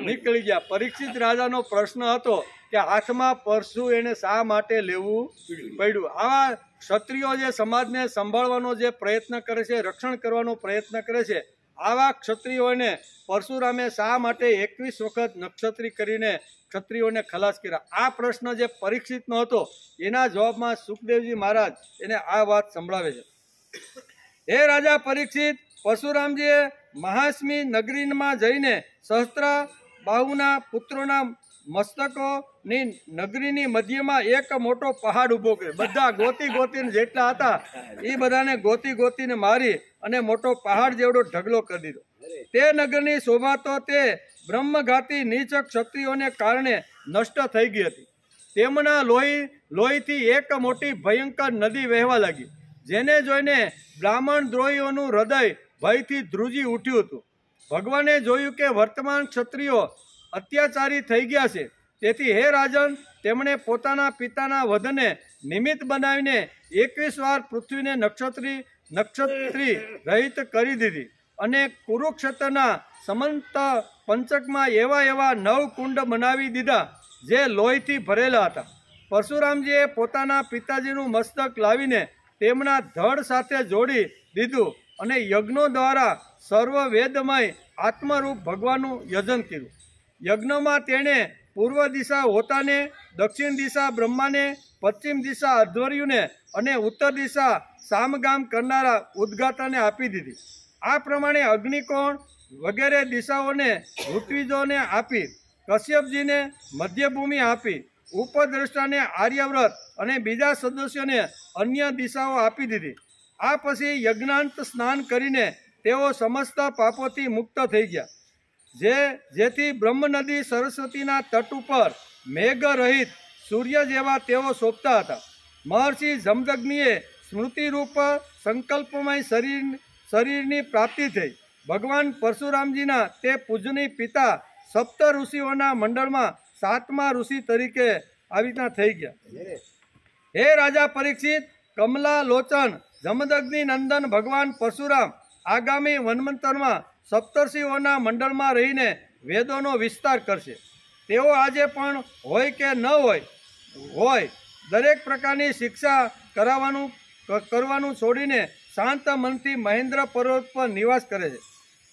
નીકળી ગયા. પરીક્ષિત રાજાનો પ્રશ્ન હતો કે હાથમાં પરસું એને શા માટે લેવું પડ્યું. આવા ક્ષત્રિયો જે સમાજને સંભાળવાનો જે પ્રયત્ન કરે છે, રક્ષણ કરવાનો પ્રયત્ન કરે છે, આવા ક્ષત્રિયોને પરશુરામે શા માટે 21 વખત નક્ષત્રી કરીને ક્ષત્રિયોને ખલાસ કર્યા? આ પ્રશ્ન જે પરીક્ષિતનો હતો એના જવાબમાં સુખદેવજી મહારાજ એને આ વાત સંભળાવે છે. હે રાજા પરીક્ષિત, પરશુરામજીએ મહાસ્મી નગરીમાં જઈને સહસ્ત્ર બાહુના પુત્રોના મસ્તકોની નગરીની મધ્યમાં એક મોટો પહાડ ઊભો કર્યો. બધા ગોતી ગોતીને જેટલા હતા એ બધાને ગોતી ગોતીને મારી અને મોટો પહાડ જેવડો ઢગલો કરી દીધો. તે નગરની શોભા તો તે બ્રહ્મઘાતી નીચ ક્ષત્રિયોને કારણે નષ્ટ થઈ ગઈ હતી. તેમના લોહીથી એક મોટી ભયંકર નદી વહેવા લાગી, જેને જોઈને બ્રાહ્મણ દ્રોહીઓનું હૃદય ભયથી ધ્રુજી ઉઠ્યું હતું. ભગવાને જોયું કે વર્તમાન ક્ષત્રિયો અત્યાચારી થઈ ગયા છે, તેથી હે રાજન, તેમણે પોતાના પિતાના વધને નિમિત્ત બનાવીને 21 વાર પૃથ્વીને નક્ષત્રી રહિત કરી દીધી અને કુરુક્ષેત્રના સમંત પંચકમાં એવા 9 કુંડ બનાવી દીધા જે લોહીથી ભરેલા હતા. પરશુરામજીએ પોતાના પિતાજીનું મસ્તક લાવીને તેમના ધડ સાથે જોડી દીધું અને યજ્ઞો દ્વારા સર્વ વેદમય આત્મરૂપ ભગવાનનું યજન કર્યું. યજ્ઞમાં તેણે પૂર્વ દિશા હોતાને, દક્ષિણ દિશા બ્રહ્માને, પશ્ચિમ દિશા અધ્વર્યુને અને ઉત્તર દિશા સામગામ કરનારા ઉદ્ગાતાને આપી દીધી. આ પ્રમાણે અગ્નિકોણ વગેરે દિશાઓને ઋત્વિજોને આપી, કશ્યપજીને મધ્યભૂમિ આપી, ઉપદ્રષ્ટાને આર્યવ્રત અને બીજા સદસ્યોને અન્ય દિશાઓ આપી દીધી. આ પછી યજ્ઞાંત સ્નાન કરીને તેઓ સમસ્ત પાપોથી મુક્ત થઈ ગયા. જેથી બ્રહ્મનદી સરસ્વતીના તટ ઉપર મેઘ રહિત સૂર્ય જેવા તેઓ શોભતા હતા. મહર્ષિ જમદગ્નિએ સ્મૃતિરૂપ સંકલ્પમય શરીરની પ્રાપ્તિ થઈ. ભગવાન પરશુરામજીના તે પૂજનીય પિતા સપ્ત ઋષિઓના મંડળમાં 7મા ઋષિ તરીકે આવી રીતના થઈ ગયા. હે રાજા પરીક્ષિત, કમલા લોચન જમદગ્નિ નંદન ભગવાન પરશુરામ આગામી વનમંતરમાં સપ્તર્ષિઓના મંડળમાં રહીને વેદોનો વિસ્તાર કરશે. તેઓ આજે પણ હોય કે ન હોય દરેક પ્રકારની શિક્ષા કરવાનું છોડીને શાંત મનથી મહેન્દ્ર પર્વત પર નિવાસ કરે છે.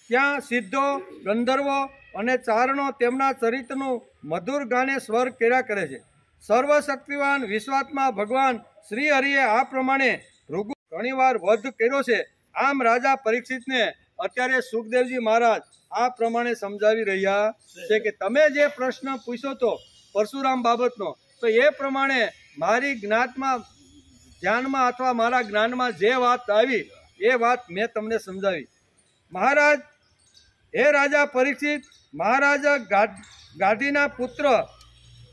ત્યાં સિદ્ધો, ગંધર્વો અને ચારણો તેમના ચરિત્રનું મધુર ગાને સ્વર કર્યા કરે છે. સર્વશક્તિવાન વિશ્વાત્મા ભગવાન શ્રી હરિએ આ પ્રમાણે ભૃગુ ઘણીવાર વધ કર્યો છે. આમ રાજા પરીક્ષિતને અત્યારે સુખદેવજી મહારાજ આ પ્રમાણે સમજાવી રહ્યા છે કે તમે જે પ્રશ્ન પૂછ્યો તો પરશુરામ બાબતનો, તો એ પ્રમાણે મારી ધ્યાનમાં અથવા મારા જ્ઞાનમાં જે વાત આવી એ વાત મેં તમને સમજાવી. મહારાજ, હે રાજા પરીક્ષિત, મહારાજ ગાધીના પુત્ર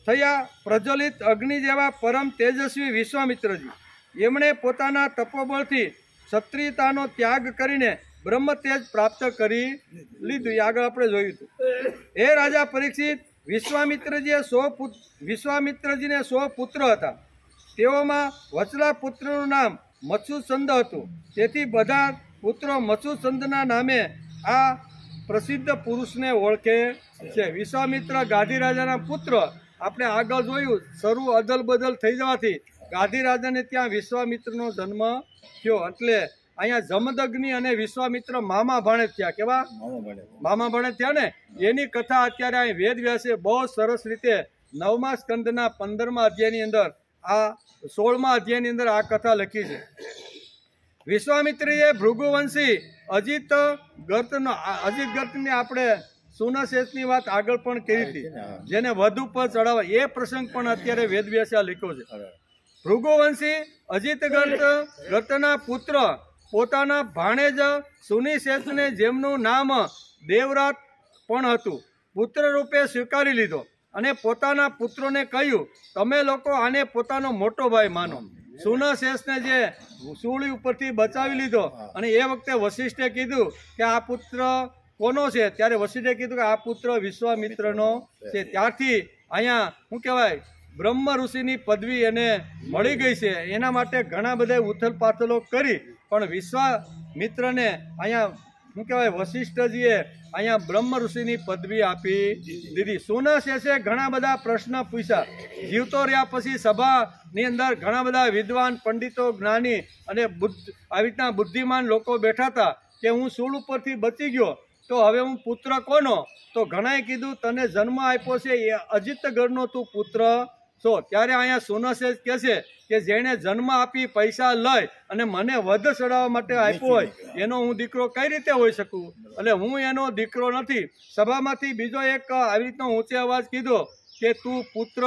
થયા પ્રજ્વલિત અગ્નિ જેવા પરમ તેજસ્વી વિશ્વામિત્રજી, એમણે પોતાના તપોબળથી ક્ષત્રિયતાનો ત્યાગ કરીને બ્રહ્મ તેજ પ્રાપ્ત કરી લીધું. આગળ આપણે જોયું હતું. હે રાજા પરીક્ષિત, વિશ્વામિત્રજીને 100 પુત્ર હતા. તેઓમાં વચલા પુત્રનું નામ મત્સ્યુસંદ હતું. તેથી બધા પુત્રો મત્સ્યુસંદના નામે આ પ્રસિદ્ધ પુરુષને ઓળખે છે. વિશ્વામિત્ર ગાધી રાજાના પુત્ર. આપણે આગળ જોયું, શરૂ અદલ બદલ થઈ જવાથી ગાધી રાજાને ત્યાં વિશ્વામિત્રનો જન્મ થયો. એટલે અહીંયા જમદગ્નિ અને વિશ્વામિત્ર મામા ભાણેજ થયા. કેવા? મામા ભાણેજ થયા ને. એની કથા અત્યારે અહીં વેદ વ્યાસે બહુ સરસ રીતે 9મા સ્કંદના 15મા અધ્યાયની અંદર, આ 16મા અધ્યાયની અંદર આ કથા લખી છે. વિશ્વામિત્રીએ ભૃગુવંશી અજિત ગર્તની આપણે સુનશેષની વાત આગળ પણ કરી હતી, જેને વધુ પર ચડાવવા, એ પ્રસંગ પણ અત્યારે વેદ વ્યાસે લખ્યો છે. ભૃગુવંશી અજિત ગર્તના પુત્ર પોતાના ભાણેજ સુનિશેષને, જેમનું નામ દેવરાત પણ હતું, પુત્ર રૂપે સ્વીકારી લીધો અને પોતાના પુત્રોને કહ્યું, તમે લોકો આને પોતાનો મોટો ભાઈ માનો. સુનશેષને જે સૂળી ઉપરથી બચાવી લીધો અને એ વખતે વશિષ્ઠે કીધું કે આ પુત્ર કોનો છે? ત્યારે વશિષ્ઠે કીધું કે આ પુત્ર વિશ્વામિત્રનો છે. ત્યારથી અહીંયા શું કહેવાય, બ્રહ્મ ઋષિની પદવી એને મળી ગઈ છે. એના માટે ઘણા બધા ઉથલ પાથલો કરી, પણ મિત્રને અહીંયા શું કહેવાય વશિષ્ઠજીએ અહીંયા બ્રહ્મ ઋષિની પદવી આપી દીધી. સુનશેષે ઘણા બધા પ્રશ્ન પૂછ્યા. જીવતો રહ્યા પછી સભાની અંદર ઘણા બધા વિદ્વાન પંડિતો જ્ઞાની અને આવી રીતના બુદ્ધિમાન લોકો બેઠા હતા કે હું સૂળ ઉપરથી બચી ગયો તો હવે હું પુત્ર કોનો? તો ઘણાએ કીધું તને જન્મ આપ્યો છે એ અજિતગઢનો તું પુત્ર છો. ત્યારે અહીંયા સુનશેષ કહે છે કે જેણે જન્મ આપી પૈસા લઈ અને મને વધ ચડાવવા માટે આપ્યો હોય એનો હું દીકરો કઈ રીતે હોઈ શકું? એટલે હું એનો દીકરો નથી. સભામાંથી બીજો એક આવી રીતનો ઊંચે અવાજ કીધો કે તું પુત્ર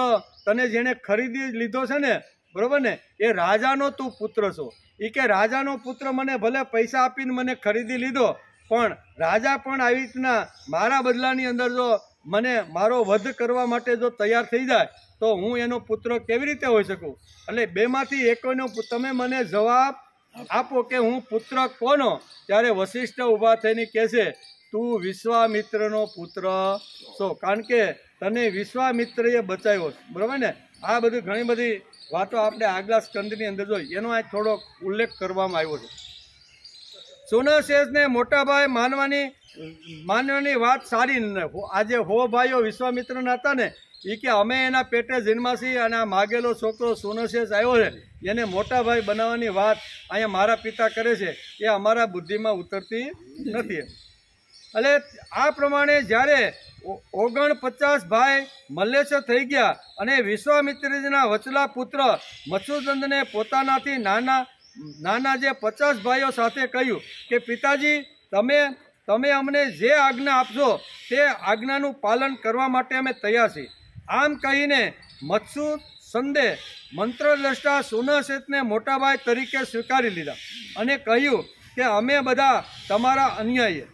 તને જેણે ખરીદી લીધો છે ને, બરોબર ને, એ રાજાનો તું પુત્ર છો. એ કે રાજાનો પુત્ર મને ભલે પૈસા આપીને મને ખરીદી લીધો પણ રાજા પણ આવી રીતના મારા બદલાની અંદર જો મને મારો વધ કરવા માટે જો તૈયાર થઈ જાય તો હું એનો પુત્ર કેવી રીતે હોઈ શકું? એટલે બેમાંથી એકોનો તમે મને જવાબ આપો કે હું પુત્ર કોનો? ત્યારે વશિષ્ઠ ઊભા થઈને કહે છે તું વિશ્વામિત્રનો પુત્ર છો, કારણ કે તને વિશ્વામિત્રએ બચાવ્યો. બરાબર ને? આ બધું ઘણી બધી વાતો આપણે આગલા સ્કંદની અંદર જોઈ, એનો આ થોડોક ઉલ્લેખ કરવામાં આવ્યો છે. સુનશેષને મોટાભાઈ માનવાની વાત સારી. આજે હો ભાઈઓ વિશ્વામિત્રના હતા ને એ કે અમે એના પેટે જન્માસી અને આ માગેલો છોકરો સુનશેષ આવ્યો છે એને મોટા ભાઈ બનાવવાની વાત અહીંયા મારા પિતા કરે છે એ અમારા બુદ્ધિમાં ઉતરતી નથી. એટલે આ પ્રમાણે જ્યારે 49 ભાઈ મલ્લેશ થઈ ગયા અને વિશ્વામિત્રજીના વચલા પુત્ર મત્સ્યુદંડને પોતાનાથી નાના જે 50 ભાઈઓ સાથે કહ્યું કે પિતાજી તમે અમને જે આજ્ઞા આપશો તે આજ્ઞાનું પાલન કરવા માટે અમે તૈયાર છીએ. આમ કહીને મત્સ્યુદંડે મંત્રદ્રષ્ટા સુનશેષને મોટાભાઈ તરીકે સ્વીકારી લીધા અને કહ્યું કે અમે બધા તમારા અન્યાયી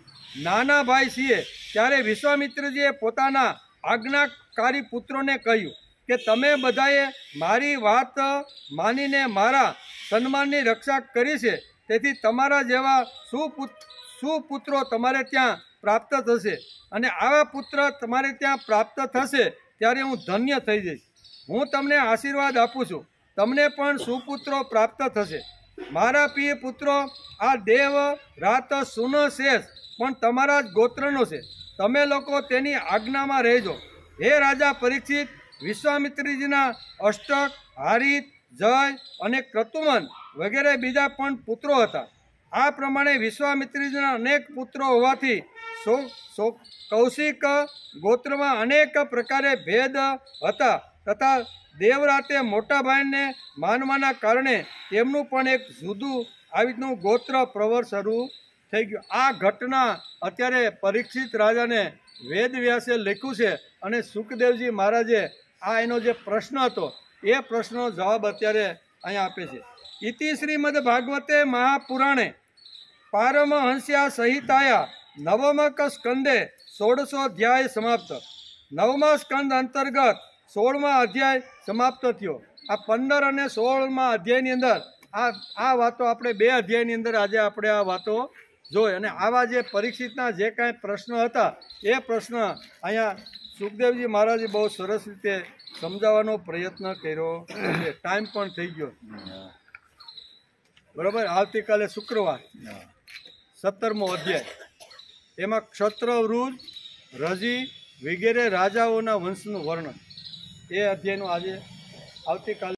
નાના ભાઈ છીએ. ત્યારે વિશ્વામિત્રજીએ પોતાના આજ્ઞાકારી પુત્રોને કહ્યું કે તમે બધાએ મારી વાત માનીને મારા સન્માનની રક્ષા કરી છે, તેથી તમારા જેવા સુપુત્રો તમારે ત્યાં પ્રાપ્ત થશે અને આવા પુત્ર તમારે ત્યાં પ્રાપ્ત થશે ત્યારે હું ધન્ય થઈ જઈશ. હું તમને આશીર્વાદ આપું છું, તમને પણ સુપુત્રો પ્રાપ્ત થશે. મારા પ્રિય પુત્રો, આ દેવ રાત સુનશેષ પણ તમારા જ ગોત્રનો છે. તમે લોકો તેની આજ્ઞામાં રહેજો. હે રાજા પરીક્ષિત, વિશ્વામિત્રજીના અષ્ટક, હારિત, જય અને ક્રતુમન વગેરે બીજા પણ પુત્રો હતા. આ પ્રમાણે વિશ્વામિત્રજીના અનેક પુત્રો હોવાથી કૌશિક ગોત્રમાં અનેક પ્રકારે ભેદ હતા તથા દેવરાતે મોટા ભાઈને માનવાના કારણે તેમનું પણ એક જુદું આવી રીતનું ગોત્ર પ્રવર શરૂ થઈ ગયું. આ ઘટના અત્યારે પરીક્ષિત રાજાને વેદવ્યાસે લખ્યું છે અને સુખદેવજી મહારાજે આ એનો જે પ્રશ્ન હતો એ પ્રશ્નનો જવાબ અત્યારે અહીંયા આપે છે. ઇતિ શ્રીમદ ભાગવતે મહાપુરાણે પારમહંસ્યા સંહિતાયા નવમક સ્કંદે 16 અધ્યાય સમાપ્ત. 9મા સ્કંદ અંતર્ગત 16મા અધ્યાય સમાપ્ત થયો. આ 15 અને 16મા અધ્યાયની અંદર આ વાતો આપણે 2 અધ્યાયની અંદર આજે આપણે આ વાતો જોઈ અને આવા જે પરીક્ષિતના જે કાંઈ પ્રશ્નો હતા એ પ્રશ્ન અહીંયા સુખદેવજી મહારાજે બહુ સરસ રીતે સમજાવવાનો પ્રયત્ન કર્યો છે. ટાઈમ પણ થઈ ગયો બરાબર. આવતીકાલે શુક્રવાર 17મો અધ્યાય, એમાં ક્ષત્ર, વૃદ્ધ, રજી વગેરે રાજાઓના વંશનું વર્ણન એ અધ્યાયનું આજે આવતીકાલે